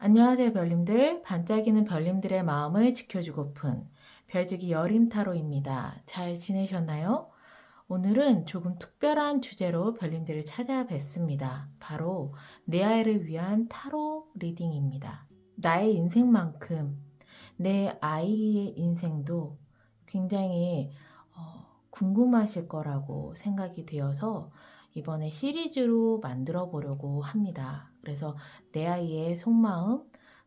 안녕하세요, 별님들. 반짝이는 별님들의 마음을 지켜주고픈 별지기 여림타로입니다. 잘 지내셨나요? 오늘은 조금 특별한 주제로 별님들을 찾아뵙습니다. 바로 내 아이를 위한 타로 리딩입니다. 나의 인생만큼 내 아이의 인생도 굉장히 궁금하실 거라고 생각이 되어서 이번에 시리즈로 만들어 보려고 합니다. 그래서 내 아이의 속마음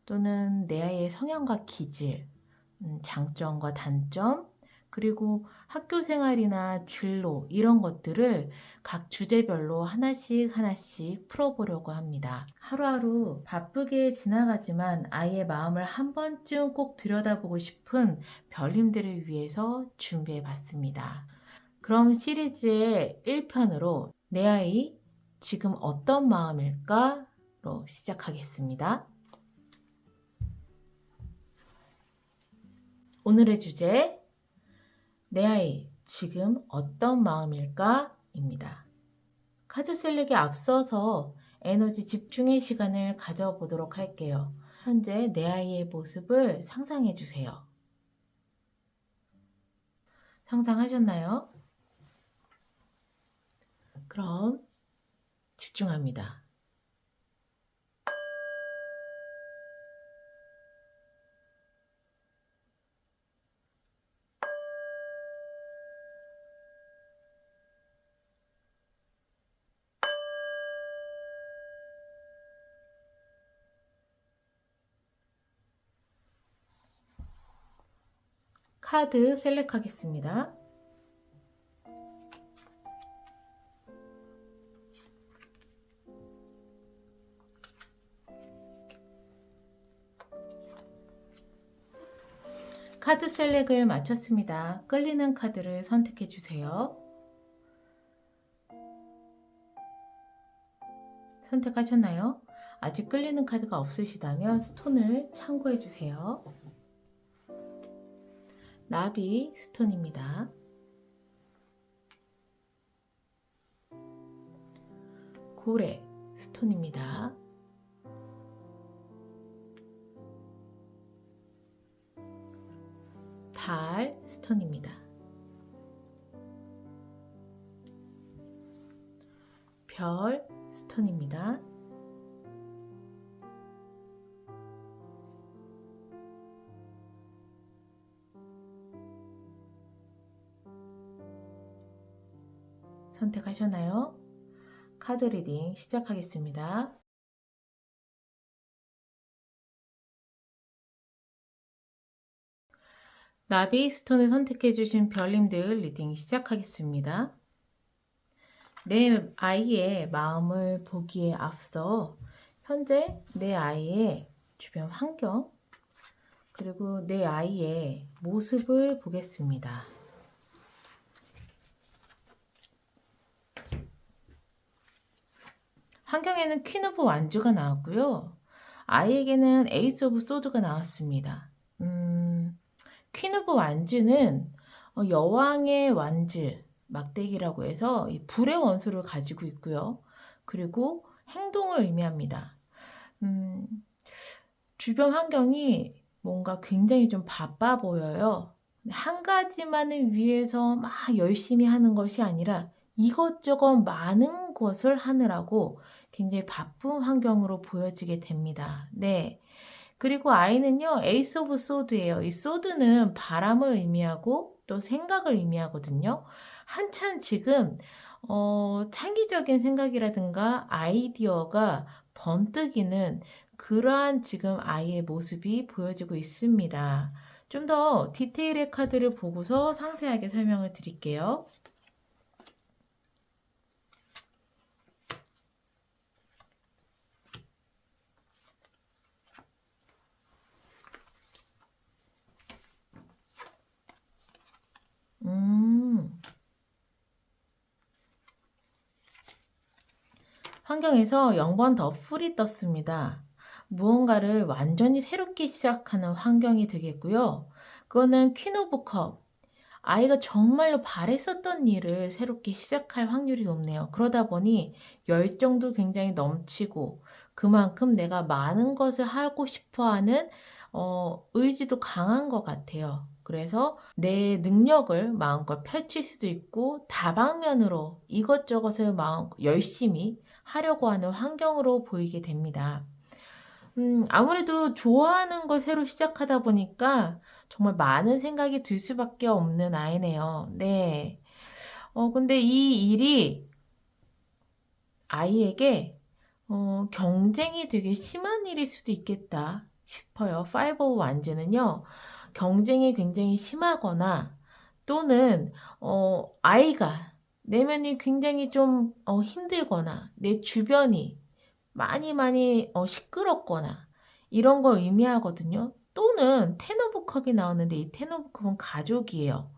또는 내 아이의 성향과 기질, 장점과 단점, 그리고 학교 생활이나 진로 이런 것들을 각 주제별로 하나씩 풀어보려고 합니다. 하루하루 바쁘게 지나가지만 아이의 마음을 한 번쯤 꼭 들여다보고 싶은 별님들을 위해서 준비해 봤습니다. 그럼 시리즈의 1편으로 내 아이 지금 어떤 마음일까로 시작하겠습니다. 오늘의 주제, 내 아이 지금 어떤 마음일까? 입니다. 카드 셀렉에 앞서서 에너지 집중의 시간을 가져보도록 할게요. 현재 내 아이의 모습을 상상해 주세요. 상상하셨나요? 그럼 집중합니다. 카드 셀렉하겠습니다. 카드 셀렉을 마쳤습니다. 끌리는 카드를 선택해 주세요. 선택하셨나요? 아직 끌리는 카드가 없으시다면 스톤을 참고해 주세요. 나비 스톤입니다. 고래 스톤입니다. 달 스톤입니다. 별 스톤입니다. 선택하셨나요? 카드 리딩 시작하겠습니다. 나비 스톤을 선택해 주신 별님들 리딩 시작하겠습니다. 내 아이의 마음을 보기에 앞서 현재 내 아이의 주변 환경 그리고 내 아이의 모습을 보겠습니다. 환경에는 퀸 오브 완주가 나왔고요. 아이에게는 에이스 오브 소드가 나왔습니다. 퀸 오브 완주는 여왕의 완주, 막대기라고 해서 이 불의 원소를 가지고 있고요. 그리고 행동을 의미합니다. 주변 환경이 뭔가 굉장히 좀 바빠 보여요. 한 가지만을 위해서 막 열심히 하는 것이 아니라 이것저것 많은 것을 하느라고 굉장히 바쁜 환경으로 보여지게 됩니다. 네. 그리고 아이는요, 에이스 오브 소드예요. 이 소드는 바람을 의미하고 또 생각을 의미하거든요. 한참 지금 창의적인 생각이라든가 아이디어가 번뜩이는 그러한 지금 아이의 모습이 보여지고 있습니다. 좀 더 디테일의 카드를 보고서 상세하게 설명을 드릴게요. 환경에서 0번 더 풀이 떴습니다. 무언가를 완전히 새롭게 시작하는 환경이 되겠고요. 그거는 퀸 오브 컵. 아이가 정말로 바랬었던 일을 새롭게 시작할 확률이 높네요. 그러다 보니 열정도 굉장히 넘치고 그만큼 내가 많은 것을 하고 싶어 하는 의지도 강한 것 같아요. 그래서 내 능력을 마음껏 펼칠 수도 있고 다방면으로 이것저것을 마음 열심히 하려고 하는 환경으로 보이게 됩니다. 아무래도 좋아하는 걸 새로 시작하다 보니까 정말 많은 생각이 들 수밖에 없는 아이네요. 네. 근데 이 일이 아이에게 경쟁이 되게 심한 일일 수도 있겠다 싶어요. Five of Wands는요, 경쟁이 굉장히 심하거나 또는 아이가 내면이 굉장히 좀 힘들거나 내 주변이 많이 시끄럽거나 이런 걸 의미하거든요. 또는 텐 오브 컵이 나왔는데 이 텐 오브 컵은 가족이에요.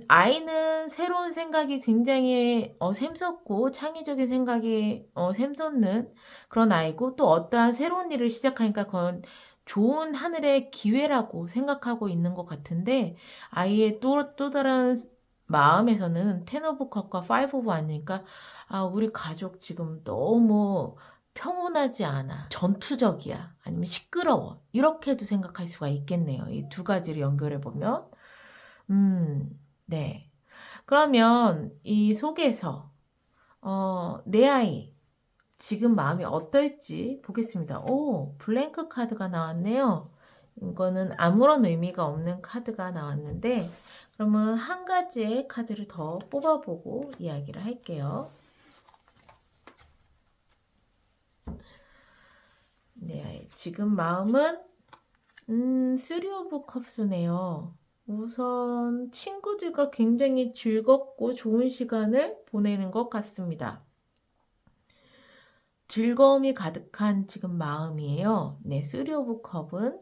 아이는 새로운 생각이 굉장히 샘솟고 창의적인 생각이 샘솟는 그런 아이고, 또 어떠한 새로운 일을 시작하니까 그건 좋은 하늘의 기회라고 생각하고 있는 것 같은데, 아이의 또 다른 마음에서는 텐 오브 컵과 파이브 오브 원이니까 우리 가족 지금 너무 평온하지 않아. 전투적이야. 아니면 시끄러워. 이렇게도 생각할 수가 있겠네요. 이 두 가지를 연결해 보면. 음, 네. 그러면 이 속에서 내 아이 지금 마음이 어떨지 보겠습니다. 오, 블랭크 카드가 나왔네요. 이거는 아무런 의미가 없는 카드가 나왔는데, 그러면 한 가지의 카드를 더 뽑아보고 이야기를 할게요. 네, 지금 마음은 쓰리 오브 컵스네요. 우선 친구들과 굉장히 즐겁고 좋은 시간을 보내는 것 같습니다. 즐거움이 가득한 지금 마음이에요. 네, 쓰리 오브 컵은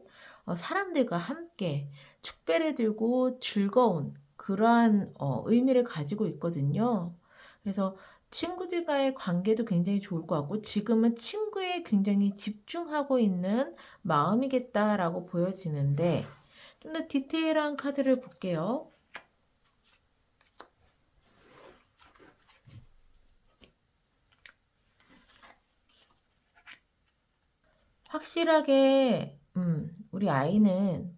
사람들과 함께 축배를 들고 즐거운 그러한 의미를 가지고 있거든요. 그래서 친구들과의 관계도 굉장히 좋을 것 같고, 지금은 친구에 굉장히 집중하고 있는 마음이겠다라고 보여지는데, 좀 더 디테일한 카드를 볼게요. 확실하게 우리 아이는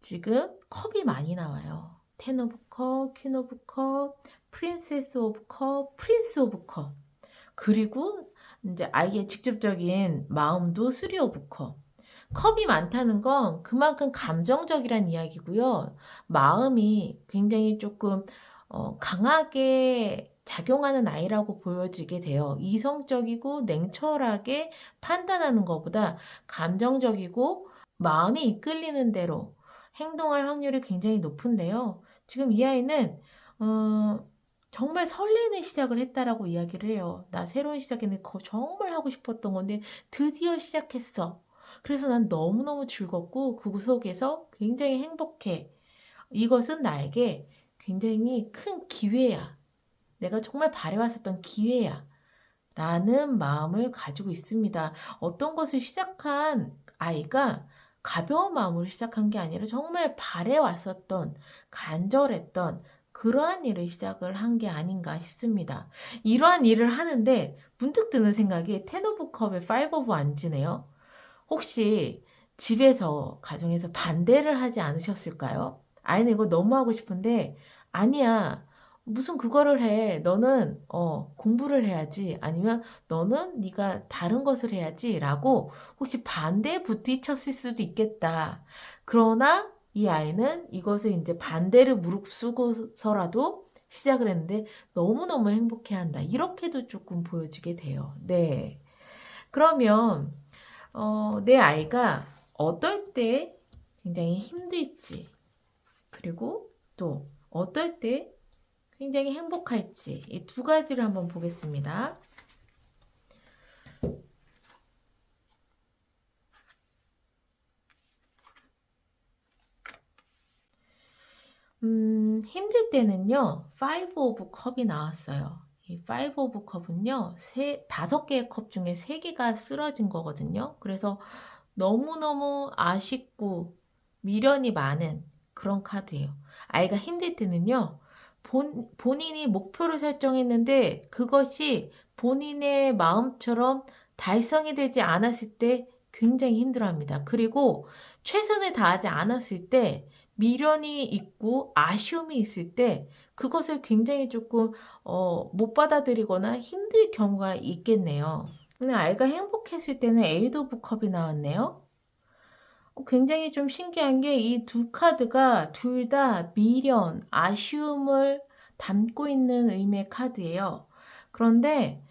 지금 컵이 많이 나와요. 텐 오브 컵, 퀸 오브 컵, 프린세스 오브 컵, 프린스 오브 컵. 그리고 이제 아이의 직접적인 마음도 쓰리 오브 컵. 컵이 많다는 건 그만큼 감정적이란 이야기고요. 마음이 굉장히 조금 강하게 작용하는 아이라고 보여지게 돼요. 이성적이고 냉철하게 판단하는 것보다 감정적이고 마음이 이끌리는 대로 행동할 확률이 굉장히 높은데요. 지금 이 아이는 정말 설레는 시작을 했다라고 이야기를 해요. 나 새로운 시작인데 정말 하고 싶었던 건데 드디어 시작했어. 그래서 난 너무너무 즐겁고 그 속에서 굉장히 행복해. 이것은 나에게 굉장히 큰 기회야. 내가 정말 바래왔었던 기회야. 라는 마음을 가지고 있습니다. 어떤 것을 시작한 아이가 가벼운 마음으로 시작한 게 아니라 정말 바래왔었던, 간절했던 그러한 일을 시작을 한 게 아닌가 싶습니다. 이러한 일을 하는데 문득 드는 생각이 텐 오브 컵에 파이브 오브 완지네요. 혹시 집에서, 가정에서 반대를 하지 않으셨을까요? 아이는 이거 너무 하고 싶은데, 아니야. 무슨 그거를 해. 너는 공부를 해야지. 아니면 너는 네가 다른 것을 해야지라고 혹시 반대에 부딪혔을 수도 있겠다. 그러나 이 아이는 이것을 이제 반대를 무릅쓰고서라도 시작을 했는데 너무너무 행복해한다. 이렇게도 조금 보여지게 돼요. 네. 그러면 내 아이가 어떨 때 굉장히 힘들지, 그리고 또 어떨 때 굉장히 행복할지, 이 두 가지를 한번 보겠습니다. 힘들 때는요, Five of Cup이 나왔어요. 이 Five of Cup은요, 다섯 개의 컵 중에 세 개가 쓰러진 거거든요. 그래서 너무너무 아쉽고 미련이 많은 그런 카드예요. 아이가 힘들 때는요. 본인이 목표를 설정했는데 그것이 본인의 마음처럼 달성이 되지 않았을 때 굉장히 힘들어합니다. 그리고 최선을 다하지 않았을 때 미련이 있고 아쉬움이 있을 때 그것을 굉장히 조금 못 받아들이거나 힘들 경우가 있겠네요. 근데 아이가 행복했을 때는 에이드 오브 컵이 나왔네요. 굉장히 좀 신기한 게 이 두 카드가 둘 다 미련, 아쉬움을 담고 있는 의미의 카드예요. 그런데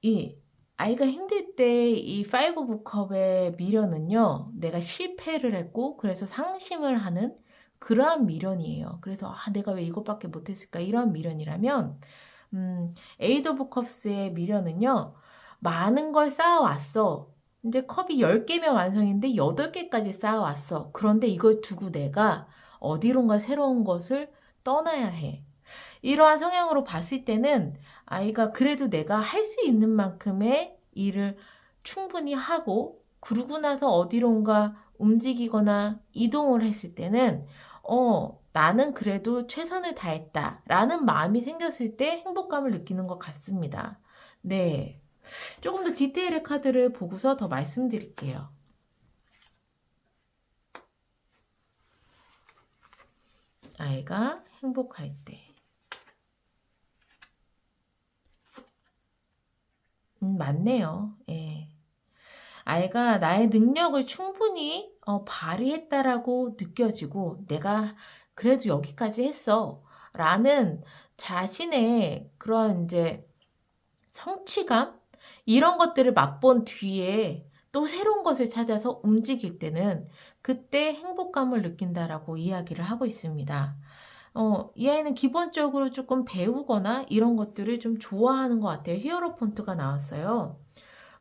이 아이가 힘들 때 이 파이브 오브 컵의 미련은요. 내가 실패를 했고 그래서 상심을 하는 그러한 미련이에요. 그래서 '아 내가 왜 이것밖에 못 했을까?' 이런 미련이라면 에이드 오브 컵스의 미련은요. '많은 걸 쌓아 왔어. 인제 컵이 10 개면 완성인데 8 개까지 쌓아 왔어. 그런데 이걸 두고 내가 어디론가 새로운 것을 떠나야 해.' 이러한 성향으로 봤을 때는 아이가 그래도 내가 할 수 있는 만큼의 일을 충분히 하고 그러고 나서 어디론가 움직이거나 이동을 했을 때는 '나는 그래도 최선을 다했다.'라는 마음이 생겼을 때 행복감을 느끼는 것 같습니다. 네. 조금 더 디테일의 카드를 보고서 더 말씀드릴게요. 아이가 행복할 때. 맞네요. 예. 아이가 나의 능력을 충분히 발휘했다라고 느껴지고 '내가 그래도 여기까지 했어.'라는 자신의 그런 인제 성취감 이런 것들을 맛본 뒤에 또 새로운 것을 찾아서 움직일 때는 그때 행복감을 느낀다라고 이야기를 하고 있습니다. 이 아이는 기본적으로 조금 배우거나 이런 것들을 좀 좋아하는 것 같아요. 히어로폰트가 나왔어요.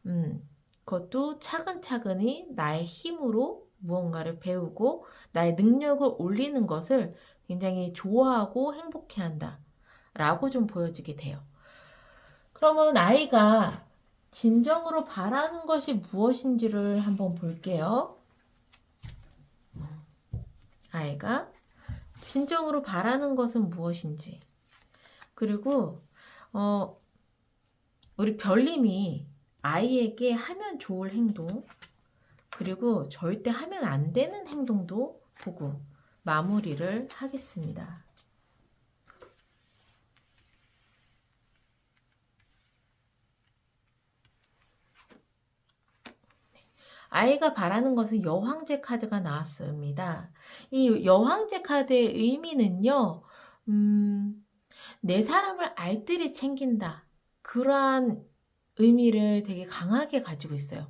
음. 그것도 차근차근히 나의 힘으로 무언가를 배우고 나의 능력을 올리는 것을 굉장히 좋아하고 행복해한다. 라고 좀 보여지게 돼요. 그러면 아이가 진정으로 바라는 것이 무엇인지를 한번 볼게요. 아이가 진정으로 바라는 것은 무엇인지. 그리고 우리 별님이 아이에게 하면 좋을 행동, 그리고 절대 하면 안 되는 행동도 보고 마무리를 하겠습니다. 아이가 바라는 것은 여황제 카드가 나왔습니다. 이 여황제 카드의 의미는요, 내 사람을 알뜰히 챙긴다. 그러한 의미를 되게 강하게 가지고 있어요.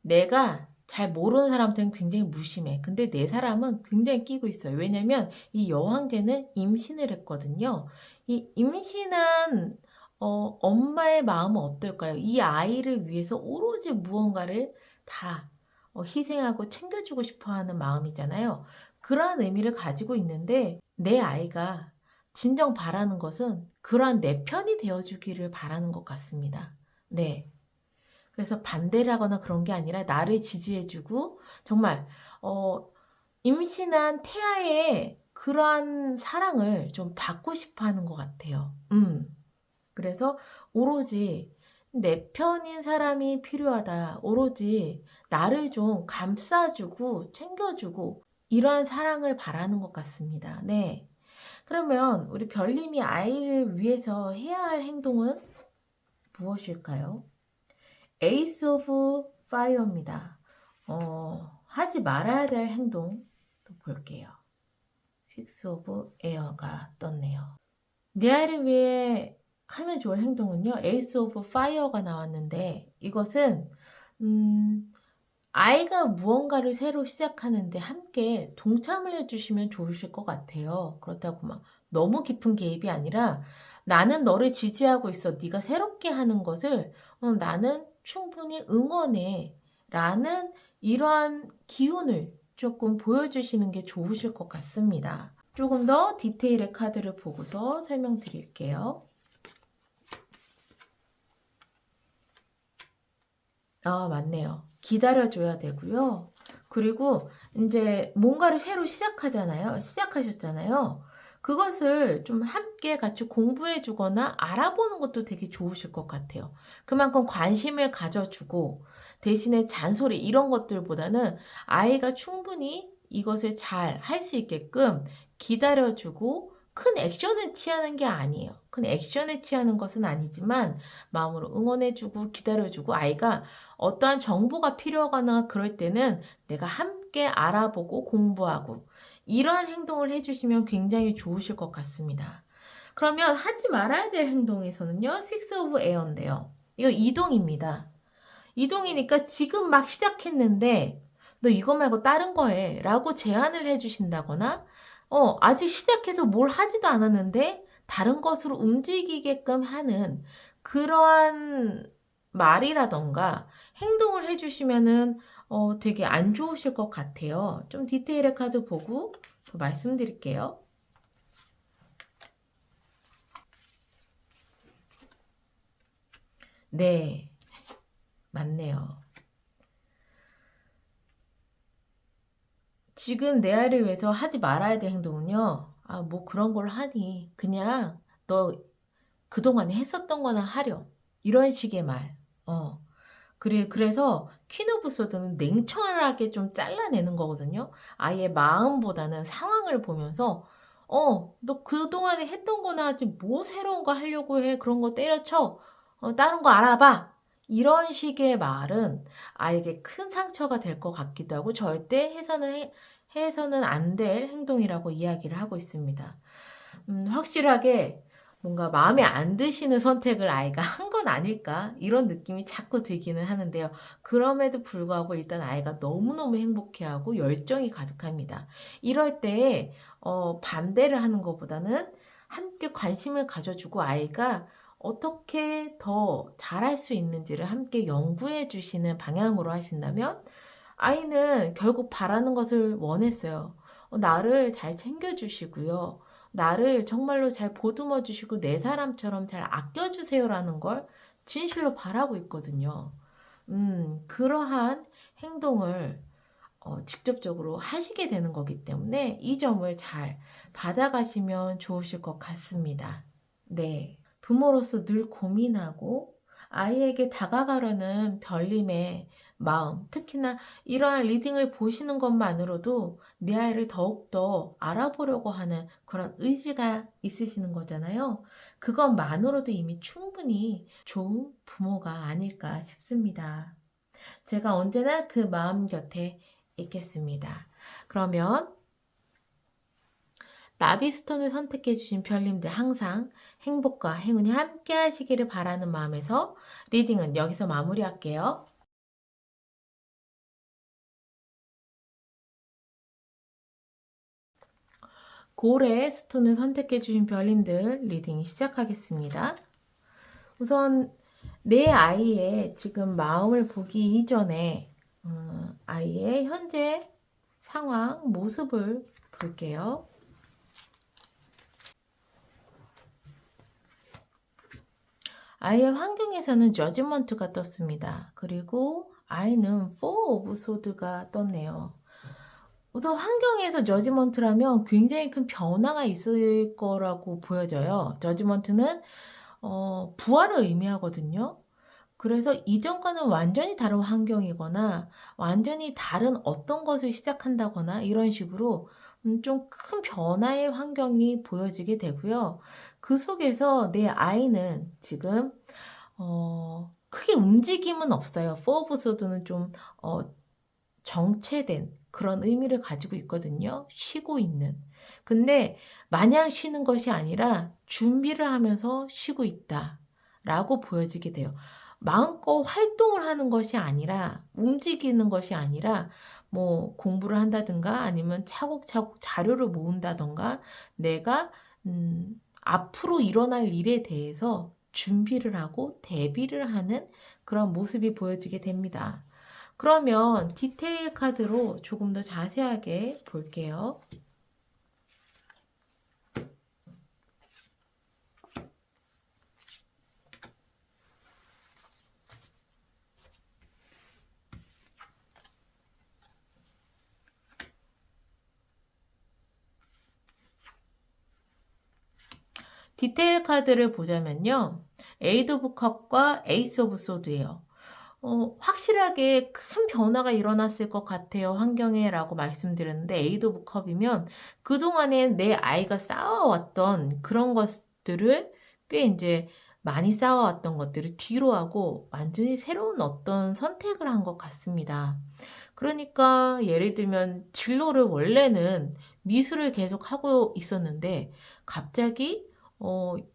내가 잘 모르는 사람한테는 굉장히 무심해. 근데 내 사람은 굉장히 끼고 있어요. 왜냐면 이 여황제는 임신을 했거든요. 이 임신한 엄마의 마음은 어떨까요? 이 아이를 위해서 오로지 무언가를 다 희생하고 챙겨주고 싶어 하는 마음이잖아요. 그러한 의미를 가지고 있는데 내 아이가 진정 바라는 것은 그러한 내 편이 되어주기를 바라는 것 같습니다. 네. 그래서 반대를 하거나 그런 게 아니라 나를 지지해주고 정말 임신한 태아의 그러한 사랑을 좀 받고 싶어 하는 것 같아요. 그래서 오로지 내 편인 사람이 필요하다. 오로지 나를 좀 감싸주고 챙겨주고 이러한 사랑을 바라는 것 같습니다. 네. 그러면 우리 별님이 아이를 위해서 해야 할 행동은 무엇일까요? 에이스 오브 파이어입니다. 하지 말아야 될 행동 또 볼게요. 식스 오브 에어가 떴네요. 내 아이를 위해 하면 좋을 행동은요. 에이스 오브 파이어가 나왔는데 이것은 아이가 무언가를 새로 시작하는데 함께 동참을 해주시면 좋으실 것 같아요. 그렇다고 막 너무 깊은 개입이 아니라 나는 너를 지지하고 있어. 네가 새롭게 하는 것을 나는 충분히 응원해. 라는 이러한 기운을 조금 보여주시는 게 좋으실 것 같습니다. 조금 더 디테일의 카드를 보고서 설명드릴게요. 맞네요. 기다려줘야 되고요. 그리고 인제 뭔가를 새로 시작하셨잖아요. 그것을 좀 함께 같이 공부해 주거나 알아보는 것도 되게 좋으실 것 같아요. 그만큼 관심을 가져 주고 대신에 잔소리 이런 것들보다는 아이가 충분히 이것을 잘 할 수 있게끔 기다려 주고 큰 액션을 취하는 게 아니에요. 큰 액션을 취하는 것은 아니지만 마음으로 응원해 주고 기다려 주고 아이가 어떠한 정보가 필요하거나 그럴 때는 내가 함께 알아보고 공부하고 이러한 행동을 해 주시면 굉장히 좋으실 것 같습니다. 그러면 하지 말아야 될 행동에서는요. Six of Air인데요. 이거 이동입니다. 이동이니까 지금 막 시작했는데 "너 이거 말고 다른 거 해." 라고 제안을 해 주신다거나 아직 시작해서 뭘 하지도 않았는데 다른 것으로 움직이게끔 하는 그러한 말이라든가 행동을 해 주시면은 되게 안 좋으실 것 같아요. 좀 디테일의 카드 보고 더 말씀드릴게요. 네. 맞네요. 지금 내 아이를 위해서 하지 말아야 될 행동은요. '아 뭐 그런 걸 하니. 그냥 너 그동안에 했었던 거나 하렴.' 이런 식의 말. 어. 그래서 퀸 오브 소드는 냉철하게 좀 잘라내는 거거든요. 아이의 마음보다는 상황을 보면서 너 그동안에 했던 거나 하지 뭐 새로운 거 하려고 해. 그런 거 때려쳐. 다른 거 알아봐." 이런 식의 말은 아이에게 큰 상처가 될 것 같기도 하고 절대 해서는 안 될 행동이라고 이야기를 하고 있습니다. 확실하게 뭔가 마음에 안 드시는 선택을 아이가 한 건 아닐까 이런 느낌이 자꾸 들기는 하는데요. 그럼에도 불구하고 일단 아이가 너무너무 행복해하고 열정이 가득합니다. 이럴 때에 반대를 하는 것보다는 함께 관심을 가져주고 아이가 어떻게 더 잘할 수 있는지를 함께 연구해 주시는 방향으로 하신다면 아이는 결국 바라는 것을 원했어요. 나를 잘 챙겨 주시고요. 나를 정말로 잘 보듬어 주시고 내 사람처럼 잘 아껴 주세요라는 걸 진실로 바라고 있거든요. 그러한 행동을 직접적으로 하시게 되는 거기 때문에 이 점을 잘 받아가시면 좋으실 것 같습니다. 네. 부모로서 늘 고민하고 아이에게 다가가려는 별님의 마음, 특히나 이러한 리딩을 보시는 것만으로도 내 아이를 더욱더 알아보려고 하는 그런 의지가 있으시는 거잖아요. 그것만으로도 이미 충분히 좋은 부모가 아닐까 싶습니다. 제가 언제나 그 마음 곁에 있겠습니다. 그러면 나비스톤을 선택해 주신 별님들 항상 행복과 행운이 함께 하시기를 바라는 마음에서 리딩은 여기서 마무리할게요. 고래 스톤을 선택해 주신 별님들 리딩 시작하겠습니다. 우선 내 아이의 지금 마음을 보기 이전에 아이의 현재 상황, 모습을 볼게요. 아이의 환경에서는 저지먼트가 떴습니다. 그리고 아이는 4 오브 소드가 떴네요. 우선 환경에서 저지먼트라면 굉장히 큰 변화가 있을 거라고 보여져요. 저지먼트는 부활을 의미하거든요. 그래서 이전과는 완전히 다른 환경이거나 완전히 다른 어떤 것을 시작한다거나 이런 식으로 좀 큰 변화의 환경이 보여지게 되고요. 그 속에서 내 아이는 지금 크게 움직임은 없어요. 4 오브 소드는 좀 어 정체된 그런 의미를 가지고 있거든요. 쉬고 있는. 근데 마냥 쉬는 것이 아니라 준비를 하면서 쉬고 있다라고 보여지게 돼요. 마음껏 활동을 하는 것이 아니라 움직이는 것이 아니라 뭐 공부를 한다든가 아니면 차곡차곡 자료를 모은다든가 내가 앞으로 일어날 일에 대해서 준비를 하고 대비를 하는 그런 모습이 보여지게 됩니다. 그러면 디테일 카드로 조금 더 자세하게 볼게요. 디테일 카드를 보자면요. 에이드 오브 컵과 에이스 오브 소드예요. 확실하게 큰 변화가 일어났을 것 같아요. 환경에 라고 말씀드렸는데 에이드 오브 컵이면 그동안에 내 아이가 쌓아왔던 그런 것들을 꽤 이제 많이 쌓아왔던 것들을 뒤로 하고 완전히 새로운 어떤 선택을 한 것 같습니다. 그러니까 예를 들면 진로를 원래는 미술을 계속 하고 있었는데 갑자기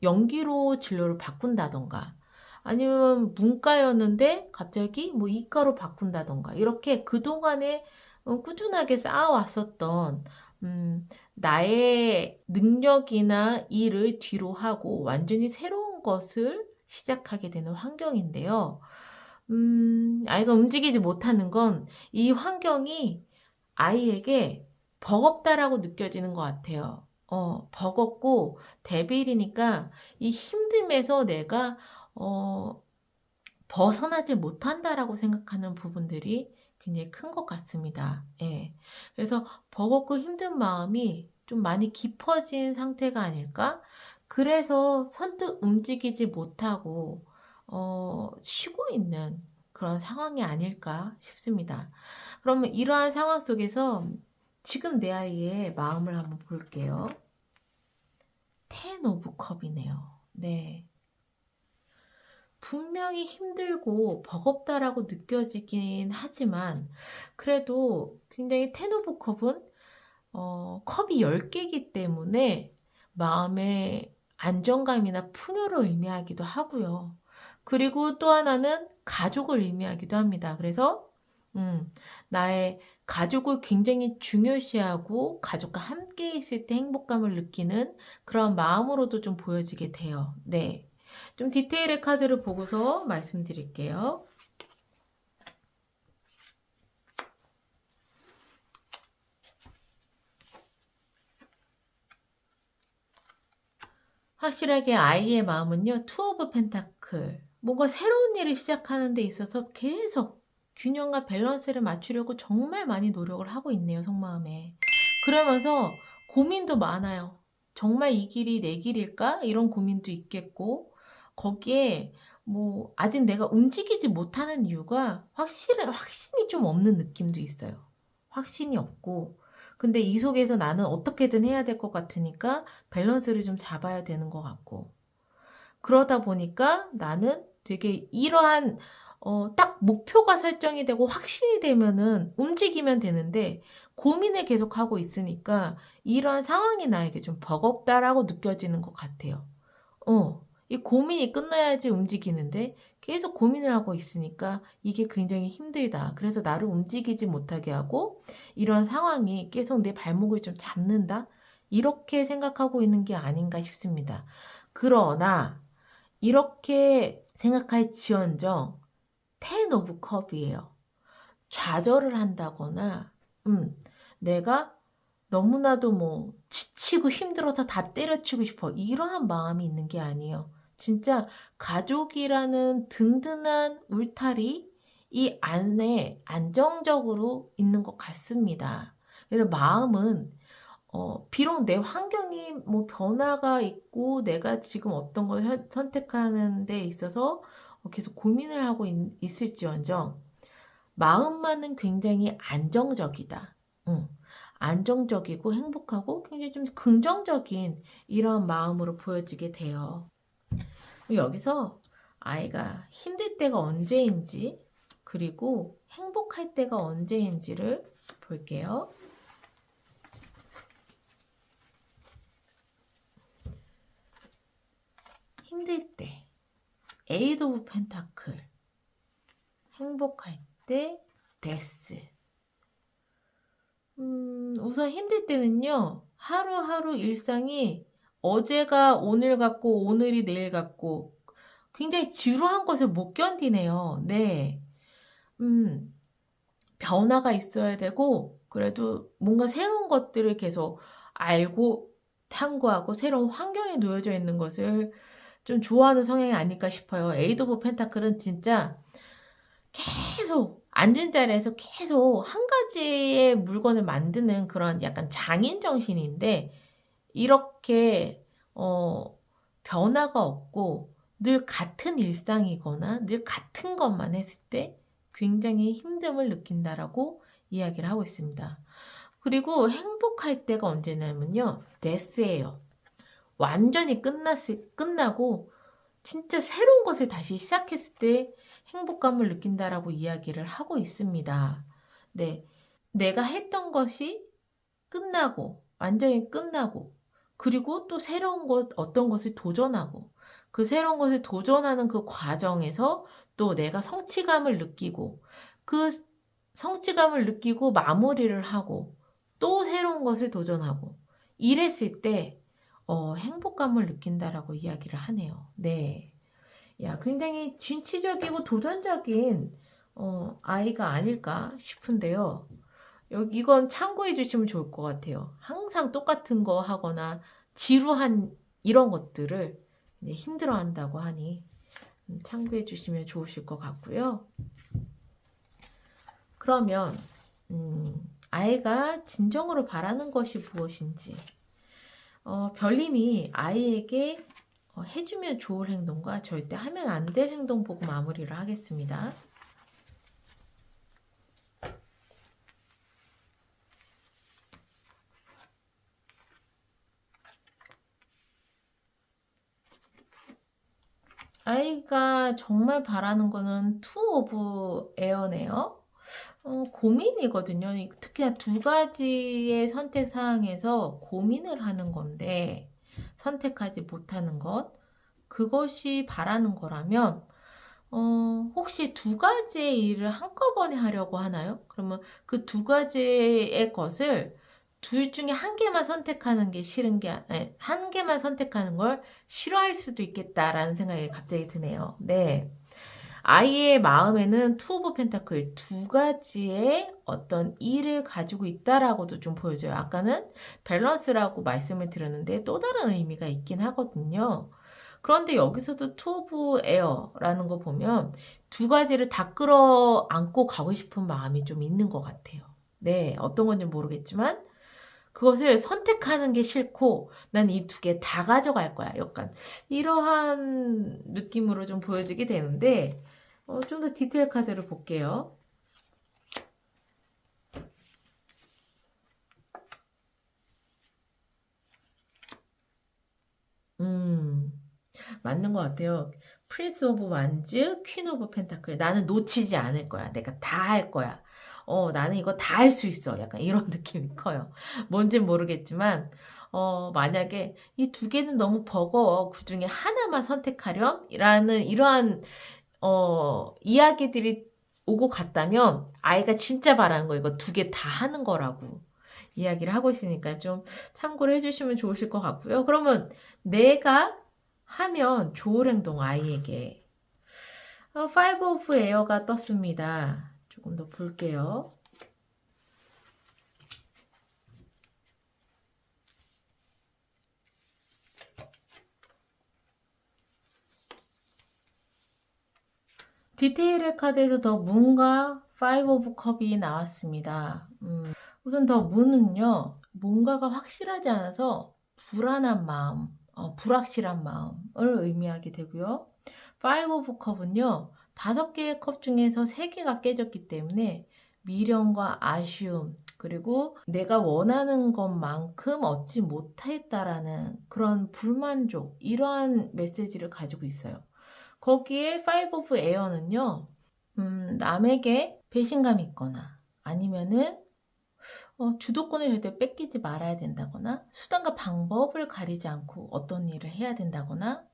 연기로 진로를 바꾼다던가 아니면 문과였는데 갑자기 뭐 이과로 바꾼다던가 이렇게 그동안에 꾸준하게 쌓아왔었던 나의 능력이나 일을 뒤로 하고 완전히 새로운 것을 시작하게 되는 환경인데요. 아이가 움직이지 못하는 건 이 환경이 아이에게 버겁다라고 느껴지는 것 같아요. 버겁고 데빌이니까 이 힘듦에서 내가 어, 벗어나질 못한다라고 생각하는 부분들이 굉장히 큰 것 같습니다. 예. 그래서 버겁고 힘든 마음이 좀 많이 깊어진 상태가 아닐까? 그래서 선뜻 움직이지 못하고 쉬고 있는 그런 상황이 아닐까 싶습니다. 그러면 이러한 상황 속에서 지금 내 아이의 마음을 한번 볼게요. 텐 오브 컵이네요. 네. 분명히 힘들고 버겁다라고 느껴지긴 하지만 그래도 굉장히 텐 오브 컵은 컵이 10개이기 때문에 마음의 안정감이나 풍요를 의미하기도 하고요. 그리고 또 하나는 가족을 의미하기도 합니다. 그래서 나의 가족을 굉장히 중요시하고 가족과 함께 있을 때 행복감을 느끼는 그런 마음으로도 좀 보여지게 돼요. 네. 좀 디테일의 카드를 보고서 말씀드릴게요. 확실하게 아이의 마음은요. 투 오브 펜타클. 뭔가 새로운 일을 시작하는 데 있어서 계속 균형과 밸런스를 맞추려고 정말 많이 노력을 하고 있네요. 속마음에. 그러면서 고민도 많아요. 정말 이 길이 내 길일까? 이런 고민도 있겠고 거기에 뭐 아직 내가 움직이지 못하는 이유가 확신이 좀 없는 느낌도 있어요. 확신이 없고 근데 이 속에서 나는 어떻게든 해야 될 것 같으니까 밸런스를 좀 잡아야 되는 것 같고 그러다 보니까 나는 되게 이러한 딱 목표가 설정이 되고 확신이 되면은 움직이면 되는데 고민을 계속하고 있으니까 이러한 상황이 나에게 좀 버겁다라고 느껴지는 것 같아요. 이 고민이 끝나야지 움직이는데 계속 고민을 하고 있으니까 이게 굉장히 힘들다. 그래서 나를 움직이지 못하게 하고 이런 상황이 계속 내 발목을 좀 잡는다. 이렇게 생각하고 있는 게 아닌가 싶습니다. 그러나 이렇게 생각할지언정 텐 오브 컵이에요. 좌절을 한다거나 내가 너무나도 뭐 지치고 힘들어서 다 때려치고 싶어 이러한 마음이 있는 게 아니에요. 진짜 가족이라는 든든한 울타리 이 안에 안정적으로 있는 것 같습니다. 그래서 마음은 비록 내 환경이 뭐 변화가 있고 내가 지금 어떤 걸 선택하는 데 있어서 계속 고민을 하고 있을지언정 마음만은 굉장히 안정적이다. 응. 안정적이고 행복하고 굉장히 좀 긍정적인 이런 마음으로 보여지게 돼요. 여기서 아이가 힘들 때가 언제인지 그리고 행복할 때가 언제인지를 볼게요. 힘들 때 에이드 오브 펜타클 행복할 때 데스 우선 힘들 때는요 하루하루 일상이 어제가 오늘 같고 오늘이 내일 같고 굉장히 지루한 것을 못 견디네요. 네. 변화가 있어야 되고 그래도 뭔가 새로운 것들을 계속 알고 탐구하고 새로운 환경에 놓여져 있는 것을 좀 좋아하는 성향이 아닐까 싶어요. 에이드 오브 펜타클은 진짜 계속 앉은 자리에서 계속 한 가지의 물건을 만드는 그런 약간 장인 정신인데 이렇게 변화가 없고 늘 같은 일상이거나 늘 같은 것만 했을 때 굉장히 힘듦을 느낀다라고 이야기를 하고 있습니다. 그리고 행복할 때가 언제냐면요. 데스예요. 완전히 끝나고 진짜 새로운 것을 다시 시작했을 때 행복감을 느낀다라고 이야기를 하고 있습니다. 네. 내가 했던 것이 끝나고, 완전히 끝나고, 그리고 또 새로운 것, 어떤 것을 도전하고, 그 새로운 것을 도전하는 그 과정에서 또 내가 성취감을 느끼고, 그 성취감을 느끼고 마무리를 하고, 또 새로운 것을 도전하고, 이랬을 때, 행복감을 느낀다라고 이야기를 하네요. 네. 야, 굉장히 진취적이고 도전적인, 아이가 아닐까 싶은데요. 이건 참고해 주시면 좋을 것 같아요. 항상 똑같은 거 하거나 지루한 이런 것들을 이제 힘들어 한다고 하니 참고해 주시면 좋으실 것 같고요. 그러면 아이가 진정으로 바라는 것이 무엇인지 별님이 아이에게 해주면 좋을 행동과 절대 하면 안 될 행동 보고 마무리를 하겠습니다. 아이가 정말 바라는 거는 투 오브 에어네요. 고민이거든요. 특히나 두 가지의 선택 사항에서 고민을 하는 건데 선택하지 못하는 것, 그것이 바라는 거라면 혹시 두 가지의 일을 한꺼번에 하려고 하나요? 그러면 그 두 가지의 것을 둘 중에 한 개만 선택하는 게 싫은 게, 아니, 한 개만 선택하는 걸 싫어할 수도 있겠다라는 생각이 갑자기 드네요. 네. 아이의 마음에는 투 오브 펜타클 두 가지의 어떤 일을 가지고 있다라고도 좀 보여줘요. 아까는 밸런스라고 말씀을 드렸는데 또 다른 의미가 있긴 하거든요. 그런데 여기서도 투 오브 에어라는 거 보면 두 가지를 다 끌어안고 가고 싶은 마음이 좀 있는 것 같아요. 네, 어떤 건지 모르겠지만 그것을 선택하는 게 싫고 난 이 두 개 다 가져갈 거야. 약간 이러한 느낌으로 좀 보여지게 되는데 좀 더 디테일 카드를 볼게요. 맞는 것 같아요. 프린스 오브 완즈, 퀸 오브 펜타클. 나는 놓치지 않을 거야. 내가 다 할 거야. 나는 이거 다 할 수 있어. 약간 이런 느낌이 커요. 뭔진 모르겠지만, 만약에 이 두 개는 너무 버거워. 그 중에 하나만 선택하렴? 라는 이러한, 이야기들이 오고 갔다면, 아이가 진짜 바라는 거 이거 두 개 다 하는 거라고 이야기를 하고 있으니까 좀 참고를 해주시면 좋으실 것 같고요. 그러면 내가 하면 좋을 행동 아이에게 파이브 오브 에어가 떴습니다. 조금 더 볼게요. 디테일의 카드에서 더 문과 파이브 오브 컵이 나왔습니다. 우선 더 문은요. 뭔가가 확실하지 않아서 불안한 마음, 불확실한 마음을 의미하게 되고요. 파이브 오브 컵은요. 5개의 컵 중에서 3개가 깨졌기 때문에 미련과 아쉬움, 그리고 내가 원하는 것만큼 얻지 못했다라는 그런 불만족, 이러한 메시지를 가지고 있어요. 거기에 파이브 오브 에어는요, 남에게 배신감이 있거나 아니면은 주도권을 절대 뺏기지 말아야 된다거나 수단과 방법을 가리지 않고 어떤 일을 해야 된다거나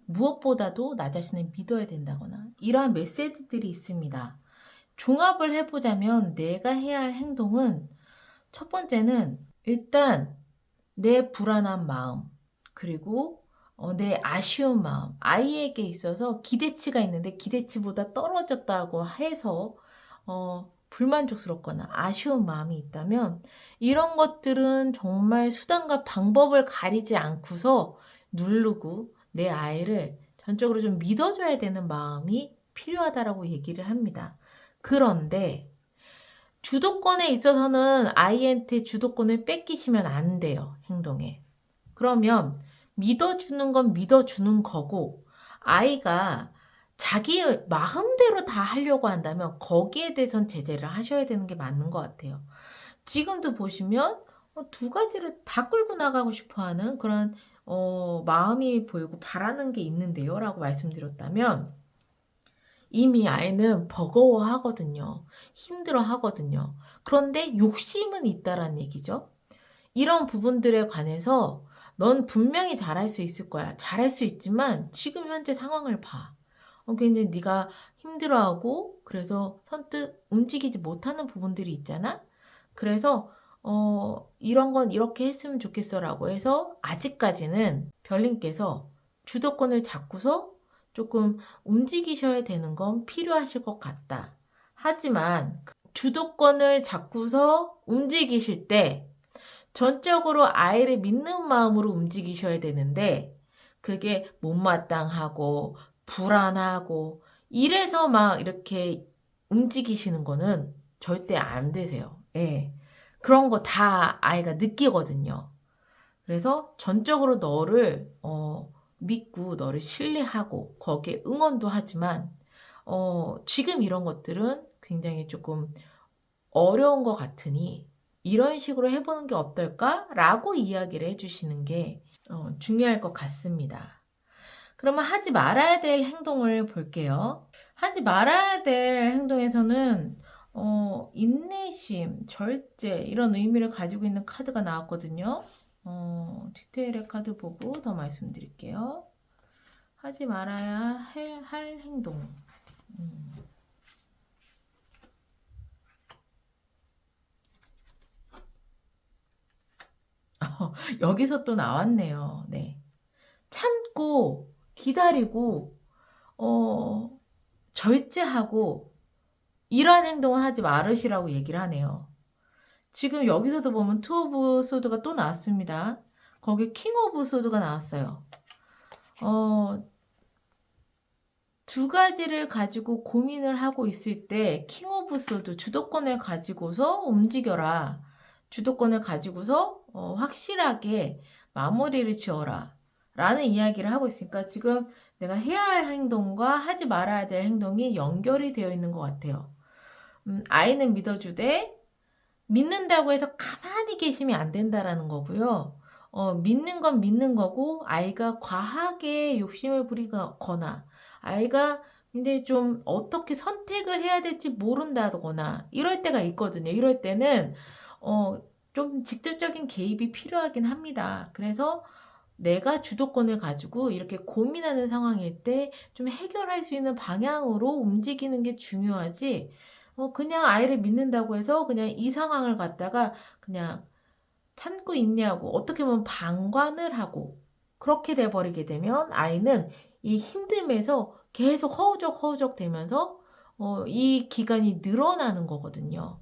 무엇보다도 나 자신을 믿어야 된다거나 이러한 메시지들이 있습니다. 종합을 해보자면 내가 해야 할 행동은 첫 번째는 일단 내 불안한 마음 그리고 내 아쉬운 마음 아이에게 있어서 기대치가 있는데 기대치보다 떨어졌다고 해서 불만족스럽거나 아쉬운 마음이 있다면 이런 것들은 정말 수단과 방법을 가리지 않고서 누르고 내 아이를 전적으로 좀 믿어줘야 되는 마음이 필요하다라고 얘기를 합니다. 그런데 주도권에 있어서는 아이한테 주도권을 뺏기시면 안 돼요. 행동에. 그러면 믿어주는 건 믿어주는 거고, 아이가 자기 마음대로 다 하려고 한다면 거기에 대해선 제재를 하셔야 되는 게 맞는 것 같아요. 지금도 보시면 두 가지를 다 끌고 나가고 싶어하는 그런 마음이 보이고 바라는 게 있는데요 라고 말씀드렸다면, 이미 아이는 버거워하거든요. 힘들어하거든요. 그런데 욕심은 있다란 얘기죠. 이런 부분들에 관해서 넌 분명히 잘할 수 있을 거야. 잘할 수 있지만 지금 현재 상황을 봐. 굉장히 네가 힘들어하고 그래서 선뜻 움직이지 못하는 부분들이 있잖아. 그래서 이런 건 이렇게 했으면 좋겠어라고 해서 아직까지는 별님께서 주도권을 잡고서 조금 움직이셔야 되는 건 필요하실 것 같다. 하지만 주도권을 잡고서 움직이실 때 전적으로 아이를 믿는 마음으로 움직이셔야 되는데, 그게 못마땅하고 불안하고 이래서 막 이렇게 움직이시는 거는 절대 안 되세요. 예. 그런 거 다 아이가 느끼거든요. 그래서 전적으로 너를 믿고 너를 신뢰하고 거기에 응원도 하지만 지금 이런 것들은 굉장히 조금 어려운 것 같으니 이런 식으로 해보는 게 어떨까라고 이야기를 해주시는 게 중요할 것 같습니다. 그러면 하지 말아야 될 행동을 볼게요. 하지 말아야 될 행동에서는 인내심, 절제 이런 의미를 가지고 있는 카드가 나왔거든요. 디테일의 카드 보고 더 말씀드릴게요. 하지 말아야 할 행동. 여기서 또 나왔네요. 네. 참고, 기다리고, 절제하고, 이러한 행동을 하지 말으시라고 얘기를 하네요. 지금 여기서도 보면 투 오브 소드가 또 나왔습니다. 거기 킹 오브 소드가 나왔어요. 두 가지를 가지고 고민을 하고 있을 때 킹 오브 소드 주도권을 가지고서 움직여라. 주도권을 가지고서 확실하게 마무리를 지어라. 라는 이야기를 하고 있으니까 지금 내가 해야 할 행동과 하지 말아야 될 행동이 연결이 되어 있는 것 같아요. 아이는 믿어주되 믿는다고 해서 가만히 계시면 안 된다라는 거고요. 믿는 건 믿는 거고 아이가 과하게 욕심을 부리거나 아이가 근데 좀 어떻게 선택을 해야 될지 모른다거나 이럴 때가 있거든요. 이럴 때는 좀 직접적인 개입이 필요하긴 합니다. 그래서 내가 주도권을 가지고 이렇게 고민하는 상황일 때 좀 해결할 수 있는 방향으로 움직이는 게 중요하지. 그냥 아이를 믿는다고 해서 그냥 이 상황을 갖다가 그냥 참고 있냐고 어떻게 보면 방관을 하고 그렇게 돼버리게 되면 아이는 이 힘듦에서 계속 허우적 되면서 이 기간이 늘어나는 거거든요.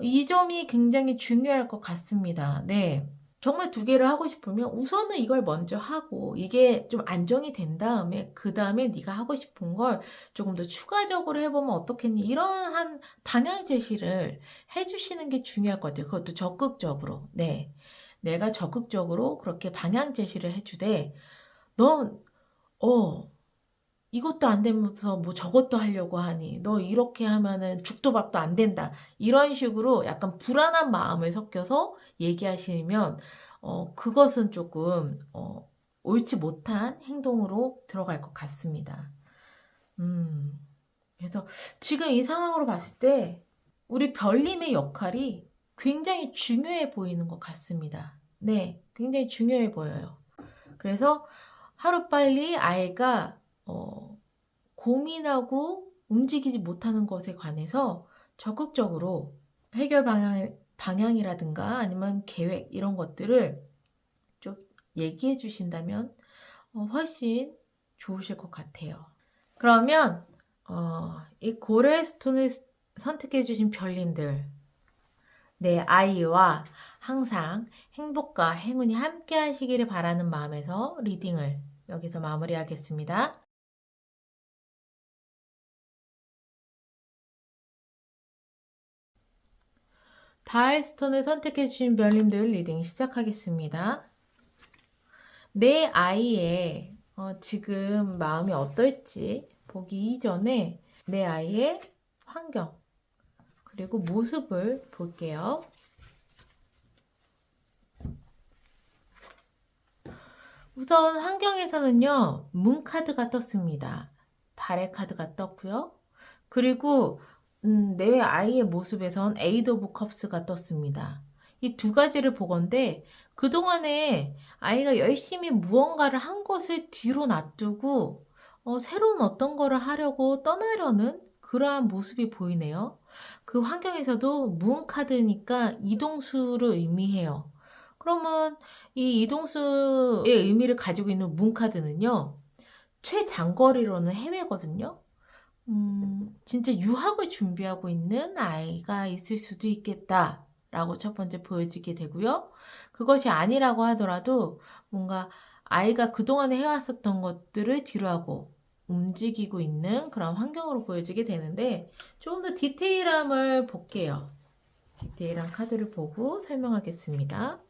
이 점이 굉장히 중요할 것 같습니다. 네. 정말 두 개를 하고 싶으면 우선은 이걸 먼저 하고 이게 좀 안정이 된 다음에 그 다음에 네가 하고 싶은 걸 조금 더 추가적으로 해보면 어떻겠니? 이러한 방향 제시를 해주시는 게 중요할 것 같아요. 그것도 적극적으로. 네. 내가 적극적으로 그렇게 방향 제시를 해주되 넌 이것도 안 되면서 뭐 저것도 하려고 하니 너 이렇게 하면은 죽도 밥도 안 된다 이런 식으로 약간 불안한 마음을 섞여서 얘기하시면 그것은 조금 옳지 못한 행동으로 들어갈 것 같습니다. 그래서 지금 이 상황으로 봤을 때 우리 별님의 역할이 굉장히 중요해 보이는 것 같습니다. 네, 굉장히 중요해 보여요. 그래서 하루빨리 아이가 고민하고 움직이지 못하는 것에 관해서 적극적으로 해결 방향이라든가 아니면 계획 이런 것들을 좀 얘기해 주신다면 훨씬 좋으실 것 같아요. 그러면 이 고래스톤을 선택해 주신 별님들 내 아이와 항상 행복과 행운이 함께 하시기를 바라는 마음에서 리딩을 여기서 마무리하겠습니다. 다일스톤을 선택해 주신 별님들 리딩 시작하겠습니다. 내 아이의 지금 마음이 어떨지 보기 이전에 내 아이의 환경 그리고 모습을 볼게요. 우선 환경에서는요, 문 카드가 떴습니다. 달의 카드가 떴고요. 그리고 내 아이의 모습에선 에이드 오브 컵스가 떴습니다. 이 두 가지를 보건대 그동안에 아이가 열심히 무언가를 한 것을 뒤로 놔두고 새로운 어떤 거를 하려고 떠나려는 그러한 모습이 보이네요. 그 환경에서도 문 카드니까 이동수를 의미해요. 그러면 이 이동수의 의미를 가지고 있는 문 카드는요, 최장거리로는 해외거든요. 진짜 유학을 준비하고 있는 아이가 있을 수도 있겠다라고 첫 번째 보여지게 되고요. 그것이 아니라고 하더라도 뭔가 아이가 그동안에 해왔었던 것들을 뒤로하고 움직이고 있는 그런 환경으로 보여지게 되는데 조금 더 디테일함을 볼게요. 디테일한 카드를 보고 설명하겠습니다.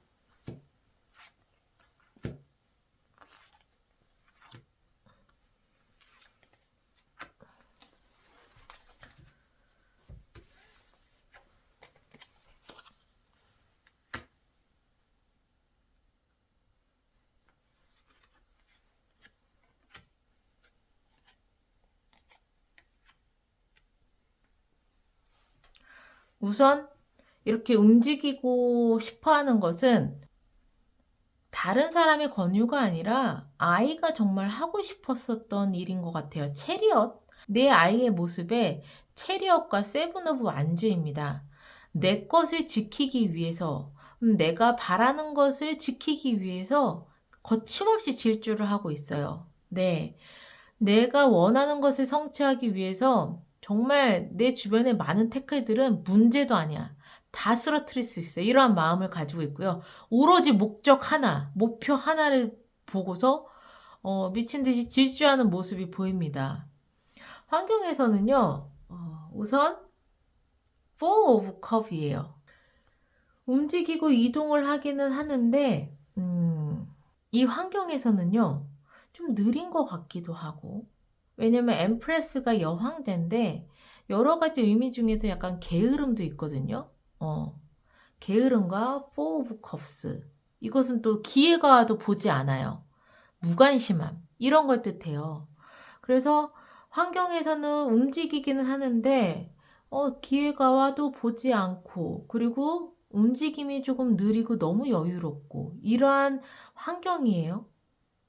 우선 이렇게 움직이고 싶어 하는 것은 다른 사람의 권유가 아니라 아이가 정말 하고 싶었었던 일인 것 같아요. 체리엇. 내 아이의 모습에 체리엇과 세븐 오브 완주입니다. 내 것을 지키기 위해서, 내가 바라는 것을 지키기 위해서 거침없이 질주를 하고 있어요. 네. 내가 원하는 것을 성취하기 위해서 정말 내 주변의 많은 태클들은 문제도 아니야. 다 쓰러뜨릴 수 있어요. 이러한 마음을 가지고 있고요. 오로지 목적 하나, 목표 하나를 보고서 미친 듯이 질주하는 모습이 보입니다. 환경에서는요, 우선 Four of Cup이에요. 움직이고 이동을 하기는 하는데, 이 환경에서는요, 좀 느린 것 같기도 하고, 왜냐면 엠프레스가 여황제인데, 여러 가지 의미 중에서 약간 게으름도 있거든요. 게으름과 Four of Cups. 이것은 또 기회가 와도 보지 않아요. 무관심함. 이런 걸 뜻해요. 그래서 환경에서는 움직이기는 하는데, 기회가 와도 보지 않고, 그리고 움직임이 조금 느리고 너무 여유롭고, 이러한 환경이에요.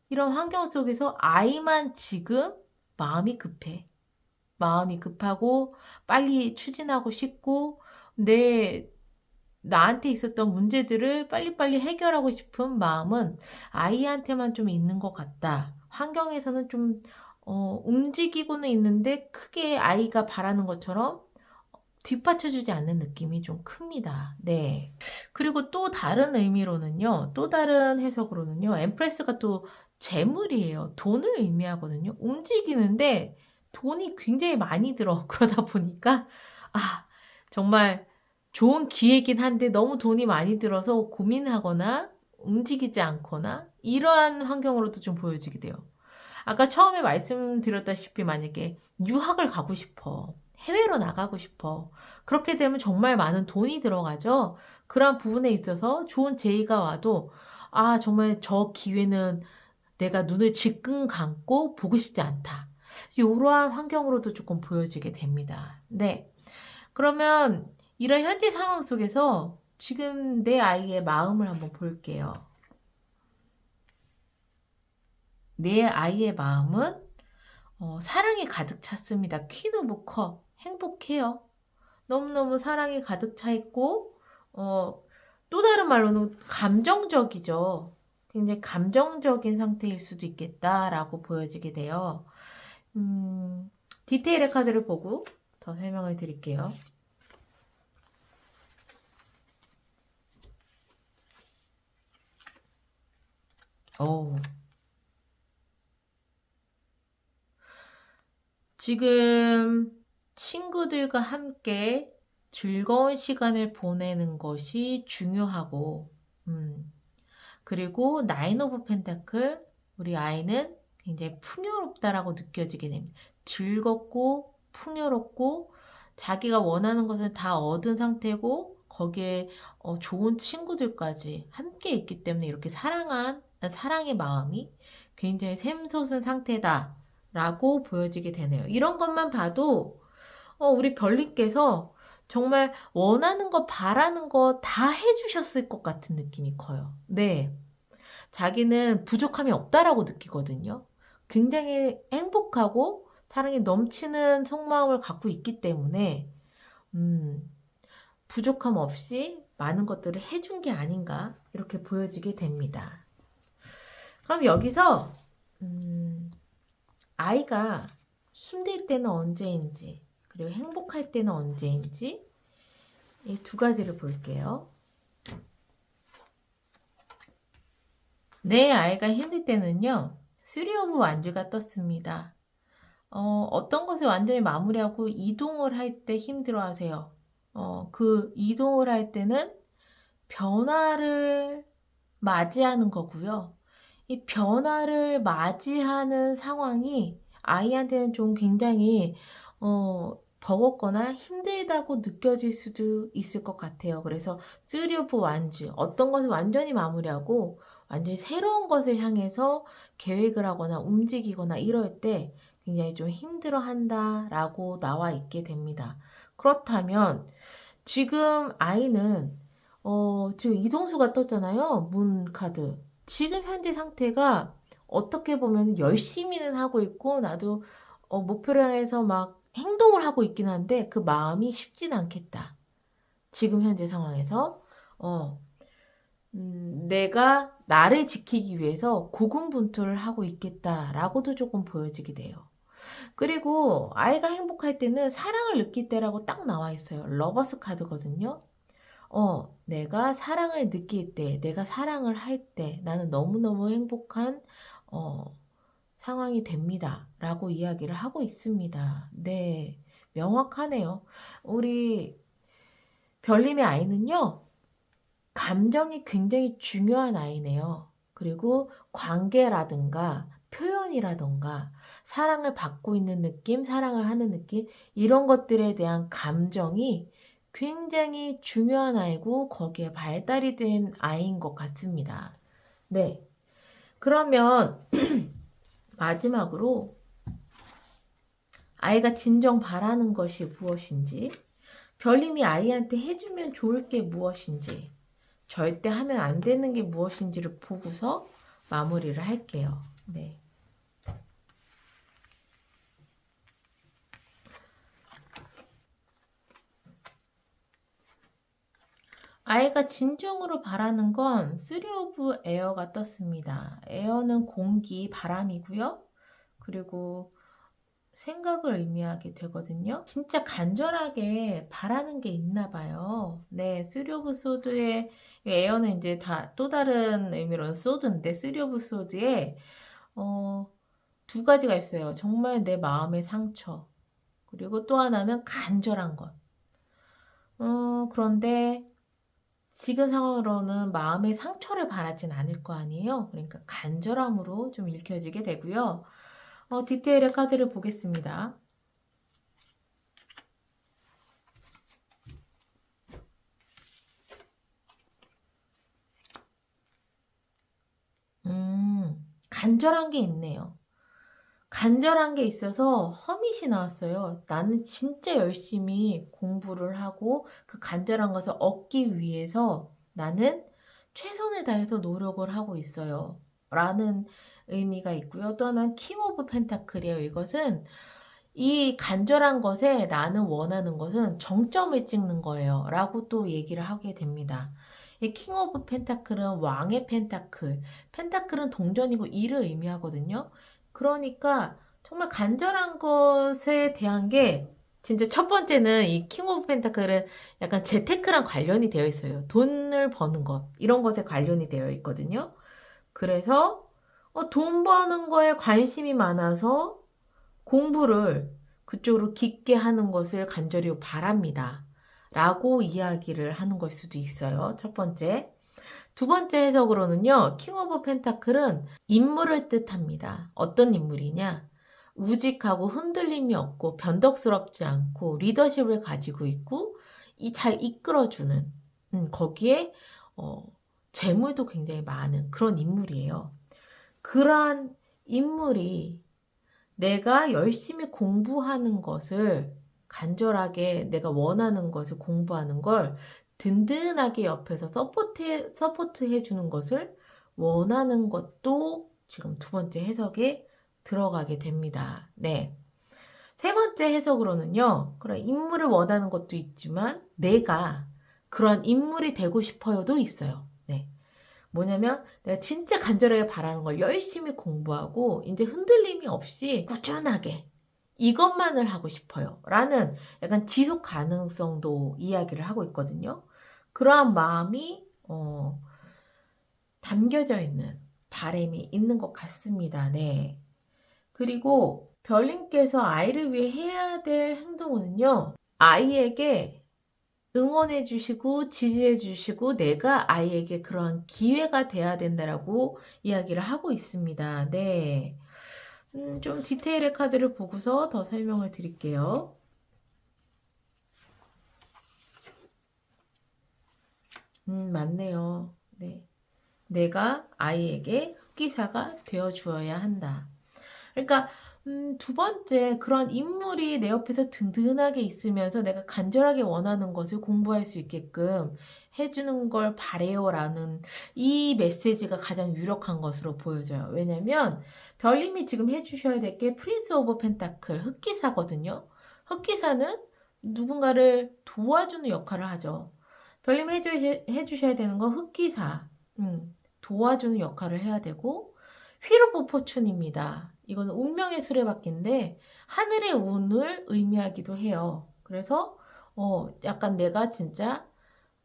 이런 환경 속에서 아이만 지금 마음이 급해. 마음이 급하고, 빨리 추진하고 싶고, 나한테 있었던 문제들을 빨리빨리 해결하고 싶은 마음은 아이한테만 좀 있는 것 같다. 환경에서는 좀 움직이고는 있는데 크게 아이가 바라는 것처럼 뒷받쳐주지 않는 느낌이 좀 큽니다. 네. 그리고 또 다른 의미로는요, 또 다른 해석으로는요, 엠프레스가 또 재물이에요. 돈을 의미하거든요. 움직이는데 돈이 굉장히 많이 들어. 그러다 보니까, 정말 좋은 기회긴 한데 너무 돈이 많이 들어서 고민하거나 움직이지 않거나 이러한 환경으로도 좀 보여지게 돼요. 아까 처음에 말씀드렸다시피 만약에 유학을 가고 싶어. 해외로 나가고 싶어. 그렇게 되면 정말 많은 돈이 들어가죠. 그런 부분에 있어서 좋은 제의가 와도 정말 저 기회는 내가 눈을 질끈 감고 보고 싶지 않다. 이러한 환경으로도 조금 보여지게 됩니다. 네. 그러면 이런 현재 상황 속에서 지금 내 아이의 마음을 한번 볼게요. 내 아이의 마음은 사랑이 가득 찼습니다. 퀸 오브 컵. 행복해요. 너무너무 사랑이 가득 차 있고 또 다른 말로는 감정적이죠. 굉장히 감정적인 상태일 수도 있겠다라고 보여지게 돼요. 디테일의 카드를 보고 더 설명을 드릴게요. 오. 지금 친구들과 함께 즐거운 시간을 보내는 것이 중요하고, 그리고 나인 오브 펜타클, 우리 아이는 굉장히 풍요롭다라고 느껴지게 됩니다. 즐겁고 풍요롭고 자기가 원하는 것을 다 얻은 상태고 거기에 좋은 친구들까지 함께 있기 때문에 이렇게 사랑의 마음이 굉장히 샘솟은 상태다라고 보여지게 되네요. 이런 것만 봐도 우리 별님께서 정말 원하는 거, 바라는 거 다 해주셨을 것 같은 느낌이 커요. 네. 자기는 부족함이 없다라고 느끼거든요. 굉장히 행복하고 사랑이 넘치는 속마음을 갖고 있기 때문에, 음, 부족함 없이 많은 것들을 해준 게 아닌가, 이렇게 보여지게 됩니다. 그럼 여기서, 아이가 힘들 때는 언제인지, 그리고 행복할 때는 언제인지, 이 두 가지를 볼게요. 내 아이가 힘들 때는요, 3 오브 완즈가 떴습니다. 어떤 것을 완전히 마무리하고 이동을 할 때 힘들어 하세요. 그 이동을 할 때는 변화를 맞이하는 거고요. 이 변화를 맞이하는 상황이 아이한테는 좀 굉장히 버겁거나 힘들다고 느껴질 수도 있을 것 같아요. 그래서 3 오브 완즈, 어떤 것을 완전히 마무리하고 완전히 새로운 것을 향해서 계획을 하거나 움직이거나 이럴 때 굉장히 좀 힘들어 한다라고 나와 있게 됩니다. 그렇다면 지금 아이는 지금 이동수가 떴잖아요. 문 카드. 지금 현재 상태가 어떻게 보면 열심히는 하고 있고 나도 목표를 향해서 막 행동을 하고 있긴 한데 그 마음이 쉽진 않겠다. 지금 현재 상황에서 내가 나를 지키기 위해서 고군분투를 하고 있겠다라고도 조금 보여지게 돼요. 그리고 아이가 행복할 때는 사랑을 느낄 때라고 딱 나와 있어요. 러버스 카드거든요. 내가 사랑을 느낄 때, 내가 사랑을 할 때, 나는 너무너무 행복한, 상황이 됩니다. 라고 이야기를 하고 있습니다. 네. 명확하네요. 우리 별님의 아이는요, 감정이 굉장히 중요한 아이네요. 그리고 관계라든가 표현이라든가 사랑을 받고 있는 느낌, 사랑을 하는 느낌, 이런 것들에 대한 감정이 굉장히 중요한 아이고 거기에 발달이 된 아이인 것 같습니다. 네. 그러면 마지막으로 아이가 진정 바라는 것이 무엇인지, 별님이 아이한테 해주면 좋을 게 무엇인지, 절대 하면 안 되는 게 무엇인지를 보고서 마무리를 할게요. 네. 아이가 진정으로 바라는 건 3 오브 에어가 떴습니다. 에어는 공기, 바람이고요. 그리고 생각을 의미하게 되거든요. 진짜 간절하게 바라는 게 있나 봐요. 네, 3 오브 소드의 에어는 이제 다 또 다른 의미로는 소드인데 3 오브 소드에 두 가지가 있어요. 정말 내 마음의 상처. 그리고 또 하나는 간절한 것. 그런데 지금 상황으로는 마음의 상처를 바라진 않을 거 아니에요. 그러니까 간절함으로 좀 읽혀지게 되고요. 디테일의 카드를 보겠습니다. 간절한 게 있네요. 간절한 게 있어서 허밋이 나왔어요. 나는 진짜 열심히 공부를 하고 그 간절한 것을 얻기 위해서 나는 최선을 다해서 노력을 하고 있어요. 라는 의미가 있고요. 또 하나는 킹 오브 펜타클이에요. 이것은 이 간절한 것에 나는 원하는 것은 정점을 찍는 거예요. 라고 또 얘기를 하게 됩니다. 이 킹 오브 펜타클은 왕의 펜타클. 펜타클은 동전이고 일을 의미하거든요. 그러니까 정말 간절한 것에 대한 게 진짜 첫 번째는 이 킹 오브 펜타클은 약간 재테크랑 관련이 되어 있어요. 돈을 버는 것. 이런 것에 관련이 되어 있거든요. 그래서 돈 버는 거에 관심이 많아서 공부를 그쪽으로 깊게 하는 것을 간절히 바랍니다. 라고 이야기를 하는 걸 수도 있어요. 첫 번째. 두 번째 해석으로는요, 킹 오브 펜타클은 인물을 뜻합니다. 어떤 인물이냐? 우직하고 흔들림이 없고 변덕스럽지 않고 리더십을 가지고 있고 잘 이끌어주는 거기에 재물도 굉장히 많은 그런 인물이에요. 그러한 인물이 내가 열심히 공부하는 것을 간절하게 내가 원하는 것을 공부하는 걸 든든하게 옆에서 서포트해 주는 것을 원하는 것도 지금 두 번째 해석에 들어가게 됩니다. 네. 세 번째 해석으로는요, 그런 인물을 원하는 것도 있지만 내가 그런 인물이 되고 싶어요도 있어요. 네. 뭐냐면 내가 진짜 간절하게 바라는 걸 열심히 공부하고 이제 흔들림이 없이 꾸준하게 이것만을 하고 싶어요. 라는 약간 지속 가능성도 이야기를 하고 있거든요. 그러한 마음이 담겨져 있는 바람이 있는 것 같습니다. 네. 그리고 별님께서 아이를 위해 해야 될 행동은요. 아이에게 응원해 주시고 지지해 주시고 내가 아이에게 그러한 기회가 돼야 된다라고 이야기를 하고 있습니다. 네. 좀 디테일의 카드를 보고서 더 설명을 드릴게요. 맞네요. 네. 내가 아이에게 흑기사가 되어 주어야 한다. 그러니까 두 번째 그런 인물이 내 옆에서 든든하게 있으면서 내가 간절하게 원하는 것을 공부할 수 있게끔 해주는 걸 바래요라는 이 메시지가 가장 유력한 것으로 보여져요. 왜냐면 별님이 지금 해주셔야 될 게 프린스 오브 펜타클 흑기사거든요. 흑기사는 누군가를 도와주는 역할을 하죠. 별님이 해주셔야 되는 건 흑기사, 도와주는 역할을 해야 되고 휠 오브 포춘입니다. 이거는 운명의 수레바퀴인데 하늘의 운을 의미하기도 해요. 그래서 약간 내가 진짜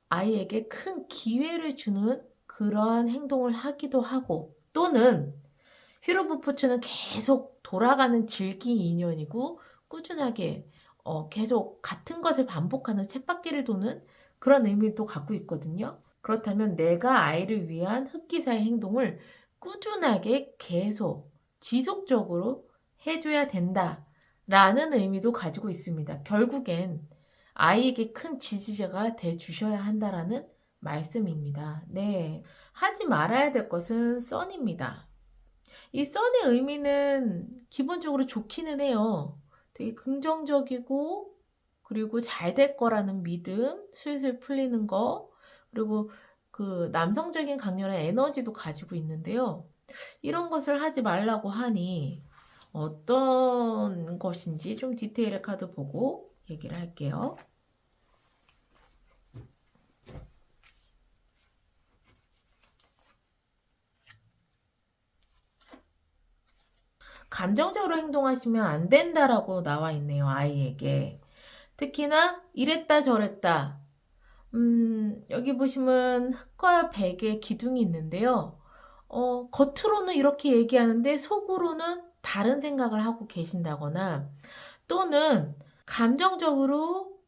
아이에게 큰 기회를 주는 그러한 행동을 하기도 하고 또는 휠 오브 포춘은 계속 돌아가는 질기 인연이고 꾸준하게 계속 같은 것을 반복하는 쳇바퀴를 도는 그런 의미도 갖고 있거든요. 그렇다면 내가 아이를 위한 흑기사의 행동을 꾸준하게 계속 지속적으로 해줘야 된다라는 의미도 가지고 있습니다. 결국엔 아이에게 큰 지지자가 돼 주셔야 한다라는 말씀입니다. 네. 하지 말아야 될 것은 썬입니다. 이 썬의 의미는 기본적으로 좋기는 해요. 되게 긍정적이고 그리고 잘 될 거라는 믿음, 슬슬 풀리는 거, 그리고 그 남성적인 강렬한 에너지도 가지고 있는데요. 이런 것을 하지 말라고 하니 어떤 것인지 좀 디테일의 카드 보고 얘기를 할게요. 감정적으로 행동하시면 안 된다라고 나와 있네요, 아이에게. 특히나 이랬다 저랬다. 여기 보시면 흑과 백의 기둥이 있는데요. 겉으로는 이렇게 얘기하는데 속으로는 다른 생각을 하고 계신다거나 또는 감정적으로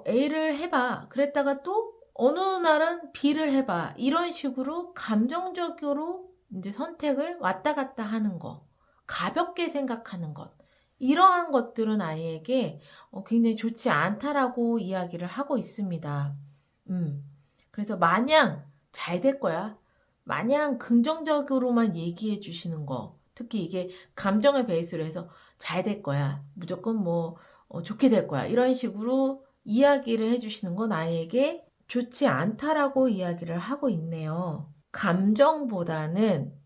A를 해봐. 그랬다가 또 어느 날은 B를 해봐. 이런 식으로 감정적으로 이제 선택을 왔다 갔다 하는 거. 가볍게 생각하는 것. 이러한 것들은 아이에게 굉장히 좋지 않다라고 이야기를 하고 있습니다. 그래서 마냥 잘 될 거야. 마냥 긍정적으로만 얘기해 주시는 거. 특히 이게 감정을 베이스로 해서 잘 될 거야. 무조건 뭐 좋게 될 거야. 이런 식으로 이야기를 해주시는 건 아이에게 좋지 않다라고 이야기를 하고 있네요. 감정보다는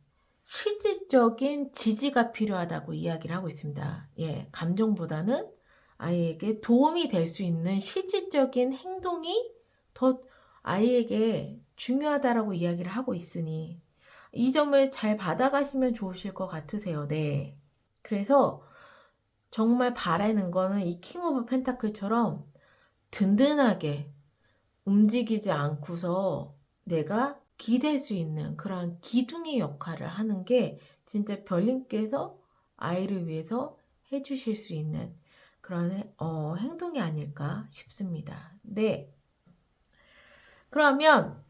실질적인 지지가 필요하다고 이야기를 하고 있습니다. 예, 감정보다는 아이에게 도움이 될 수 있는 실질적인 행동이 더 아이에게 중요하다라고 이야기를 하고 있으니 이 점을 잘 받아가시면 좋으실 것 같으세요. 네. 그래서 정말 바라는 거는 이 킹 오브 펜타클처럼 든든하게 움직이지 않고서 내가 기댈 수 있는 그런 기둥의 역할을 하는 게 진짜 별님께서 아이를 위해서 해주실 수 있는 그런 행동이 아닐까 싶습니다. 네. 그러면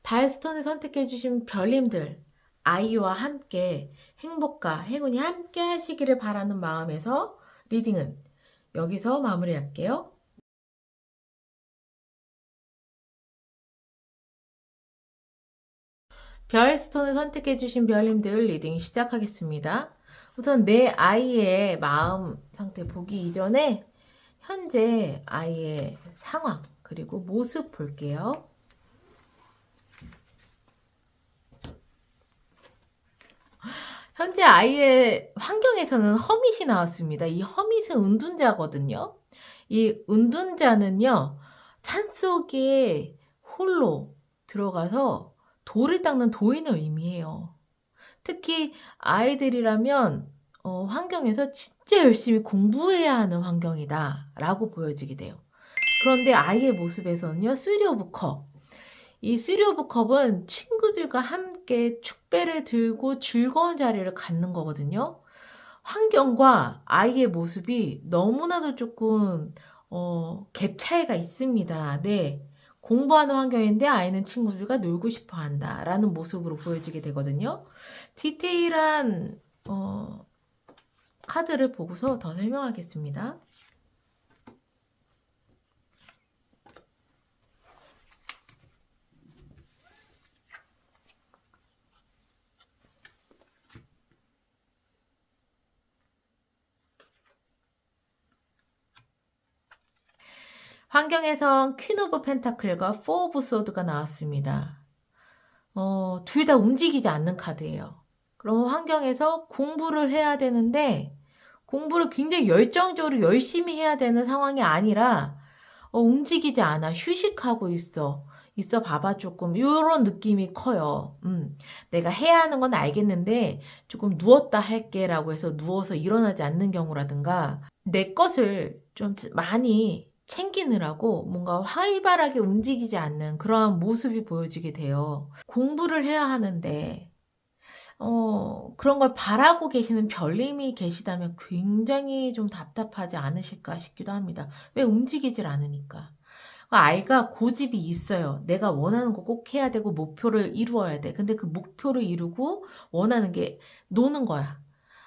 다이스톤을 선택해 주신 별님들, 아이와 함께 행복과 행운이 함께 하시기를 바라는 마음에서 리딩은 여기서 마무리할게요. 별스톤을 선택해 주신 별님들 리딩 시작하겠습니다. 우선 내 아이의 마음 상태 보기 이전에 현재 아이의 상황 그리고 모습 볼게요. 현재 아이의 환경에서는 허밋이 나왔습니다. 이 허밋은 은둔자거든요. 이 은둔자는요, 산속에 홀로 들어가서 돌을 닦는 도인을 의미해요. 특히 아이들이라면 환경에서 진짜 열심히 공부해야 하는 환경이다 라고 보여지게 돼요. 그런데 아이의 모습에서는요, 쓰리 오브 컵. 이 쓰리 오브 컵은 친구들과 함께 축배를 들고 즐거운 자리를 갖는 거거든요. 환경과 아이의 모습이 너무나도 조금 갭 차이가 있습니다. 네. 공부하는 환경인데 아이는 친구들과 놀고 싶어 한다 라는 모습으로 보여지게 되거든요. 디테일한 카드를 보고서 더 설명하겠습니다. 환경에선 퀸 오브 펜타클과 포 오브 소드가 나왔습니다. 둘 다 움직이지 않는 카드예요. 그럼 환경에서 공부를 해야 되는데 공부를 굉장히 열정적으로 열심히 해야 되는 상황이 아니라 움직이지 않아. 휴식하고 있어. 있어 봐봐 조금. 요런 느낌이 커요. 내가 해야 하는 건 알겠는데 조금 누웠다 할게 라고 해서 누워서 일어나지 않는 경우라든가 내 것을 좀 많이 챙기느라고 뭔가 활발하게 움직이지 않는 그러한 모습이 보여지게 돼요. 공부를 해야 하는데 그런 걸 바라고 계시는 별님이 계시다면 굉장히 좀 답답하지 않으실까 싶기도 합니다. 왜 움직이질 않으니까. 아이가 고집이 있어요. 내가 원하는 거 꼭 해야 되고 목표를 이루어야 돼. 근데 그 목표를 이루고 원하는 게 노는 거야.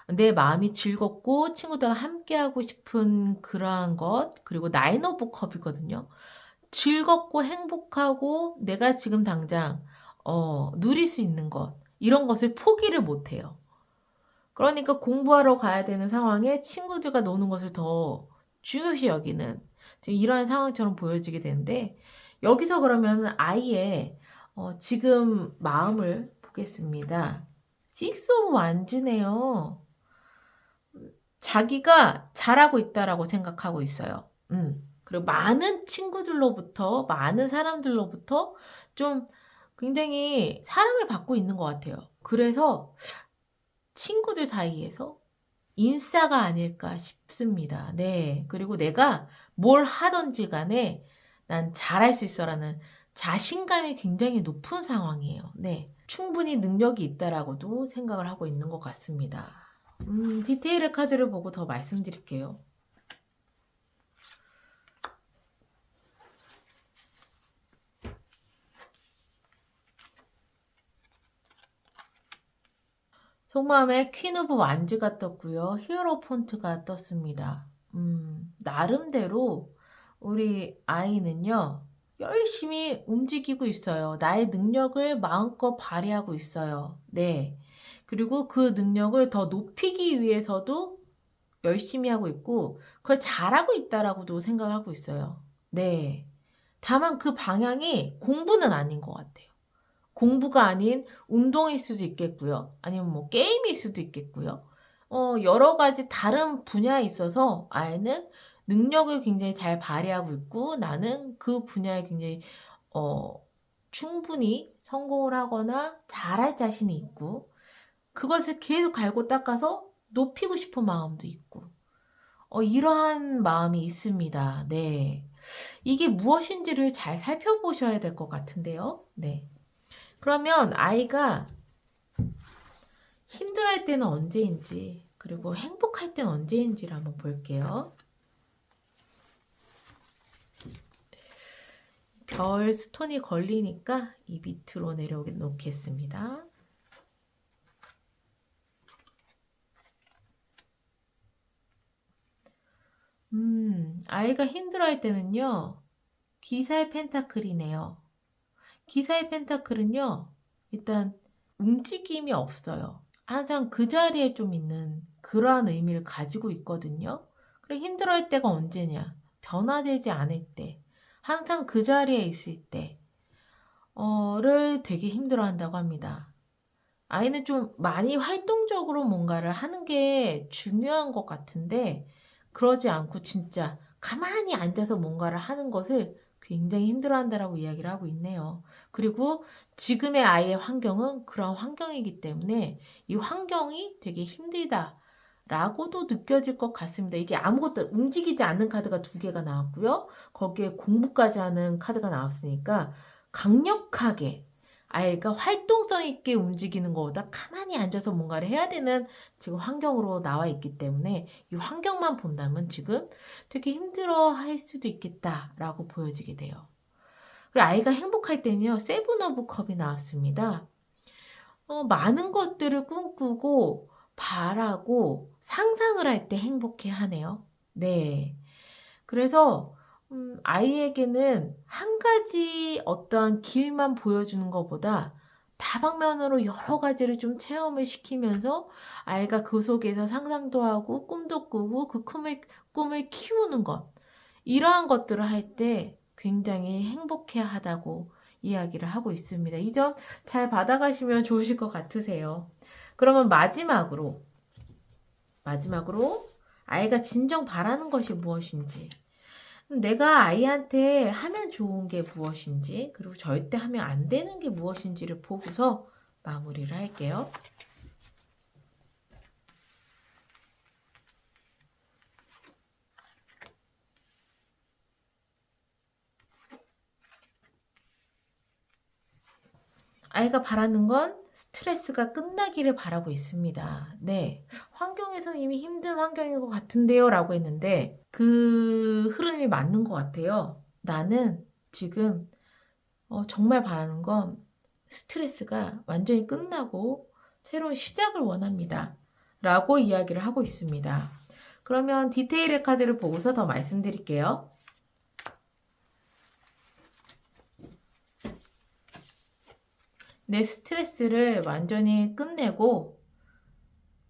내 마음이 즐겁고 친구들과 함께하고 싶은 그러한 것, 그리고 나인 오브 컵이거든요. 즐겁고 행복하고 내가 지금 당장 누릴 수 있는 것, 이런 것을 포기를 못해요. 그러니까 공부하러 가야 되는 상황에 친구들과 노는 것을 더 중요시 여기는 지금 이러한 상황처럼 보여지게 되는데 여기서 그러면 아이의 지금 마음을 보겠습니다. 식스 오브 완즈네요. 자기가 잘하고 있다라고 생각하고 있어요. 그리고 많은 친구들로부터, 많은 사람들로부터 좀 굉장히 사랑을 받고 있는 것 같아요. 그래서 친구들 사이에서 인싸가 아닐까 싶습니다. 네. 그리고 내가 뭘 하든지 간에 난 잘할 수 있어라는 자신감이 굉장히 높은 상황이에요. 네. 충분히 능력이 있다라고도 생각을 하고 있는 것 같습니다. 디테일의 카드를 보고 더 말씀드릴게요. 속마음에 퀸 오브 완즈가 떴고요. 히어로 폰트가 떴습니다. 나름대로 우리 아이는요. 열심히 움직이고 있어요. 나의 능력을 마음껏 발휘하고 있어요. 네. 그리고 그 능력을 더 높이기 위해서도 열심히 하고 있고 그걸 잘하고 있다라고도 생각하고 있어요. 네. 다만 그 방향이 공부는 아닌 것 같아요. 공부가 아닌 운동일 수도 있겠고요. 아니면 뭐 게임일 수도 있겠고요. 여러 가지 다른 분야에 있어서 아이는 능력을 굉장히 잘 발휘하고 있고 나는 그 분야에 굉장히 어, 충분히 성공을 하거나 잘할 자신이 있고 그것을 계속 갈고 닦아서 높이고 싶은 마음도 있고 이러한 마음이 있습니다. 네. 이게 무엇인지를 잘 살펴보셔야 될 것 같은데요. 네. 그러면 아이가 힘들할 때는 언제인지, 그리고 행복할 때는 언제인지를 한번 볼게요. 별 스톤이 걸리니까 이 밑으로 내려놓겠습니다. 아이가 힘들어할 때는요, 기사의 펜타클이네요. 기사의 펜타클은요, 일단 움직임이 없어요. 항상 그 자리에 좀 있는 그러한 의미를 가지고 있거든요. 그래, 힘들어할 때가 언제냐? 변화되지 않을 때, 항상 그 자리에 있을 때, 를 되게 힘들어한다고 합니다. 아이는 좀 많이 활동적으로 뭔가를 하는 게 중요한 것 같은데, 그러지 않고 진짜 가만히 앉아서 뭔가를 하는 것을 굉장히 힘들어한다라고 이야기를 하고 있네요. 그리고 지금의 아이의 환경은 그런 환경이기 때문에 이 환경이 되게 힘들다. 라고도 느껴질 것 같습니다. 이게 아무것도 움직이지 않는 카드가 두 개가 나왔고요. 거기에 공부까지 하는 카드가 나왔으니까 강력하게 아이가 활동성 있게 움직이는 것보다 가만히 앉아서 뭔가를 해야 되는 지금 환경으로 나와 있기 때문에 이 환경만 본다면 지금 되게 힘들어 할 수도 있겠다라고 보여지게 돼요. 그리고 아이가 행복할 때는요, 세븐 오브 컵이 나왔습니다. 많은 것들을 꿈꾸고 바라고 상상을 할 때 행복해 하네요. 네. 그래서 아이에게는 한 가지 어떠한 길만 보여주는 것보다 다방면으로 여러 가지를 좀 체험을 시키면서 아이가 그 속에서 상상도 하고 꿈도 꾸고 그 꿈을 키우는 것. 이러한 것들을 할 때 굉장히 행복해 하다고 이야기를 하고 있습니다. 이 점 잘 받아가시면 좋으실 것 같으세요. 그러면 마지막으로 아이가 진정 바라는 것이 무엇인지, 내가 아이한테 하면 좋은 게 무엇인지, 그리고 절대 하면 안 되는 게 무엇인지를 보고서 마무리를 할게요. 아이가 바라는 건 스트레스가 끝나기를 바라고 있습니다. 네. 환경에서는 이미 힘든 환경인 것 같은데요. 라고 했는데, 그 흐름이 맞는 것 같아요. 나는 지금 정말 바라는 건 스트레스가 완전히 끝나고 새로운 시작을 원합니다. 라고 이야기를 하고 있습니다. 그러면 디테일의 카드를 보고서 더 말씀드릴게요. 내 스트레스를 완전히 끝내고,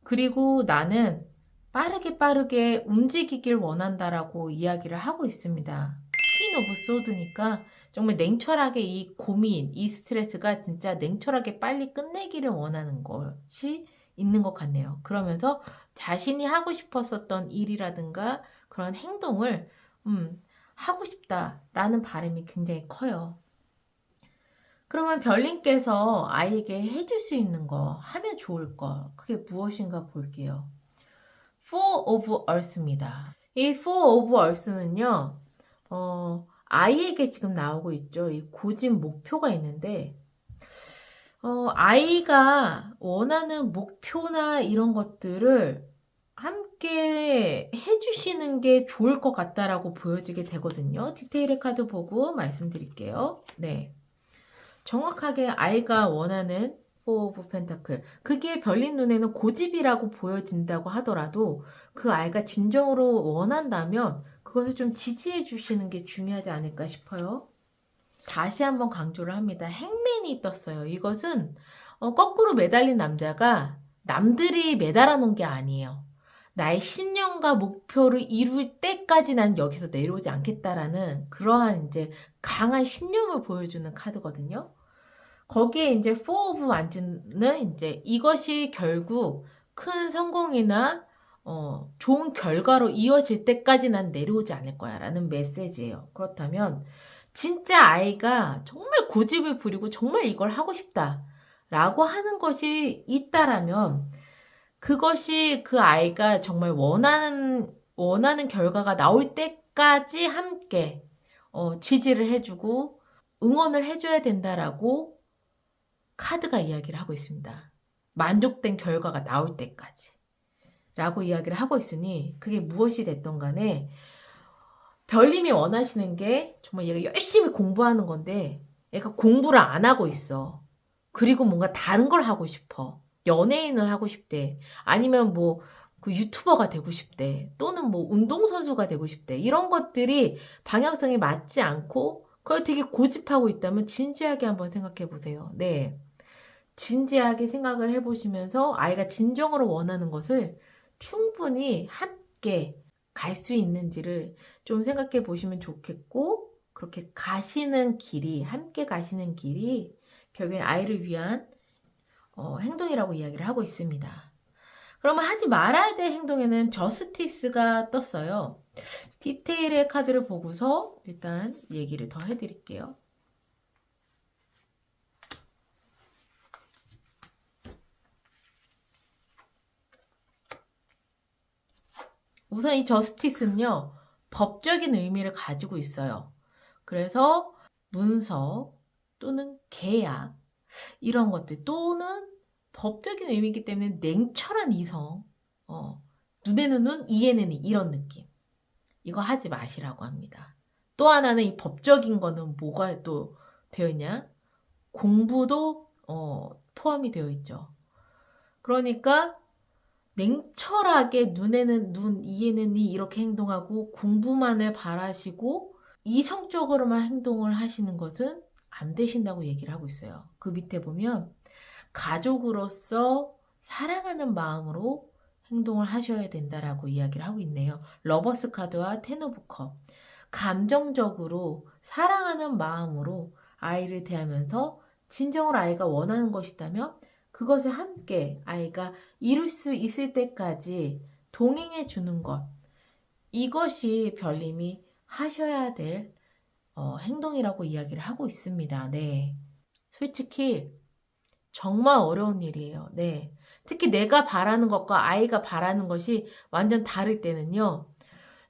그리고 나는 빠르게 움직이길 원한다라고 이야기를 하고 있습니다. 퀸 오브 소드니까 정말 냉철하게 이 고민, 이 스트레스가 진짜 냉철하게 빨리 끝내기를 원하는 것이 있는 것 같네요. 그러면서 자신이 하고 싶었었던 일이라든가 그런 행동을 하고 싶다라는 바람이 굉장히 커요. 그러면 별님께서 아이에게 해줄 수 있는 거, 하면 좋을 거, 그게 무엇인가 볼게요. Four of Earth입니다. 이 Four of Earth는요, 아이에게 지금 나오고 있죠. 이 고집 목표가 있는데, 아이가 원하는 목표나 이런 것들을 함께 해주시는 게 좋을 것 같다라고 보여지게 되거든요. 디테일의 카드 보고 말씀드릴게요. 네. 정확하게 아이가 원하는 Four of Pentacle. 그게 별님 눈에는 고집이라고 보여진다고 하더라도 그 아이가 진정으로 원한다면 그것을 좀 지지해 주시는 게 중요하지 않을까 싶어요. 다시 한번 강조를 합니다. 행맨이 떴어요. 이것은 거꾸로 매달린 남자가 남들이 매달아 놓은 게 아니에요. 나의 신념과 목표를 이룰 때까지 난 여기서 내려오지 않겠다라는 그러한 이제 강한 신념을 보여주는 카드거든요. 거기에 이제 Four of Wands는 이제 이것이 결국 큰 성공이나 좋은 결과로 이어질 때까지 난 내려오지 않을 거야 라는 메시지예요. 그렇다면 진짜 아이가 정말 고집을 부리고 정말 이걸 하고 싶다 라고 하는 것이 있다라면 그것이 그 아이가 정말 원하는 결과가 나올 때까지 함께 지지를 해주고 응원을 해줘야 된다라고 카드가 이야기를 하고 있습니다. 만족된 결과가 나올 때까지 라고 이야기를 하고 있으니 그게 무엇이 됐던 간에 별님이 원하시는 게 정말 얘가 열심히 공부하는 건데 얘가 공부를 안 하고 있어. 그리고 뭔가 다른 걸 하고 싶어. 연예인을 하고 싶대. 아니면 뭐 그 유튜버가 되고 싶대. 또는 뭐 운동선수가 되고 싶대. 이런 것들이 방향성이 맞지 않고 그걸 되게 고집하고 있다면 진지하게 한번 생각해 보세요. 네. 진지하게 생각을 해보시면서 아이가 진정으로 원하는 것을 충분히 함께 갈 수 있는지를 좀 생각해 보시면 좋겠고, 그렇게 가시는 길이, 함께 가시는 길이 결국엔 아이를 위한 행동이라고 이야기를 하고 있습니다. 그러면 하지 말아야 될 행동에는 저스티스가 떴어요. 디테일의 카드를 보고서 일단 얘기를 더 해드릴게요. 우선 이 저스티스는요, 법적인 의미를 가지고 있어요. 그래서 문서 또는 계약 이런 것들 또는 법적인 의미이기 때문에 냉철한 이성, 눈에는 눈, 이에는 이 이런 느낌. 이거 하지 마시라고 합니다. 또 하나는 이 법적인 거는 뭐가 또 되어 있냐? 공부도 포함이 되어 있죠. 그러니까 냉철하게 눈에는 눈, 이에는 이 이렇게 행동하고 공부만을 바라시고 이성적으로만 행동을 하시는 것은 안 되신다고 얘기를 하고 있어요. 그 밑에 보면 가족으로서 사랑하는 마음으로 행동을 하셔야 된다라고 이야기를 하고 있네요. 러버스 카드와 텐 오브 컵. 감정적으로 사랑하는 마음으로 아이를 대하면서 진정으로 아이가 원하는 것이다면 그것을 함께 아이가 이룰 수 있을 때까지 동행해 주는 것. 이것이 별님이 하셔야 될 행동이라고 이야기를 하고 있습니다. 네. 솔직히 정말 어려운 일이에요. 네. 특히 내가 바라는 것과 아이가 바라는 것이 완전 다를 때는요.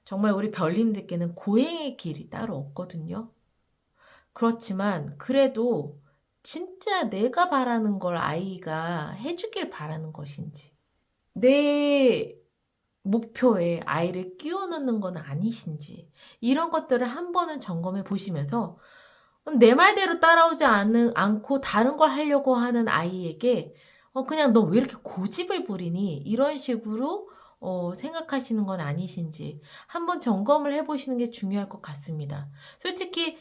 정말 우리 별님들께는 고행의 길이 따로 없거든요. 그렇지만 그래도 진짜 내가 바라는 걸 아이가 해주길 바라는 것인지 내 목표에 아이를 끼워 넣는 건 아니신지 이런 것들을 한 번은 점검해 보시면서 내 말대로 따라오지 않고 다른 걸 하려고 하는 아이에게 그냥 너 왜 이렇게 고집을 부리니? 이런 식으로 생각하시는 건 아니신지 한번 점검을 해보시는 게 중요할 것 같습니다. 솔직히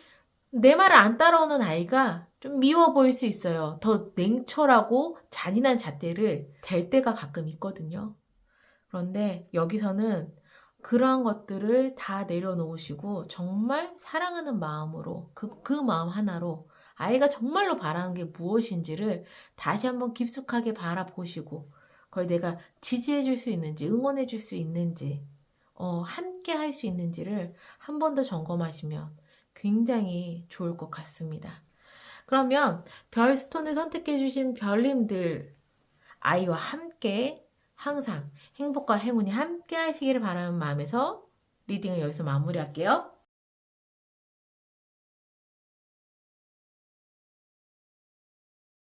내 말을 안 따라오는 아이가 좀 미워 보일 수 있어요. 더 냉철하고 잔인한 잣대를 댈 때가 가끔 있거든요. 그런데 여기서는 그러한 것들을 다 내려놓으시고 정말 사랑하는 마음으로 그 마음 하나로 아이가 정말로 바라는 게 무엇인지를 다시 한번 깊숙하게 바라보시고 거의 내가 지지해 줄 수 있는지 응원해 줄 수 있는지 함께 할 수 있는지를 한 번 더 점검하시면 굉장히 좋을 것 같습니다. 그러면 별스톤을 선택해 주신 별님들 아이와 함께 항상 행복과 행운이 함께 하시기를 바라는 마음에서 리딩을 여기서 마무리할게요.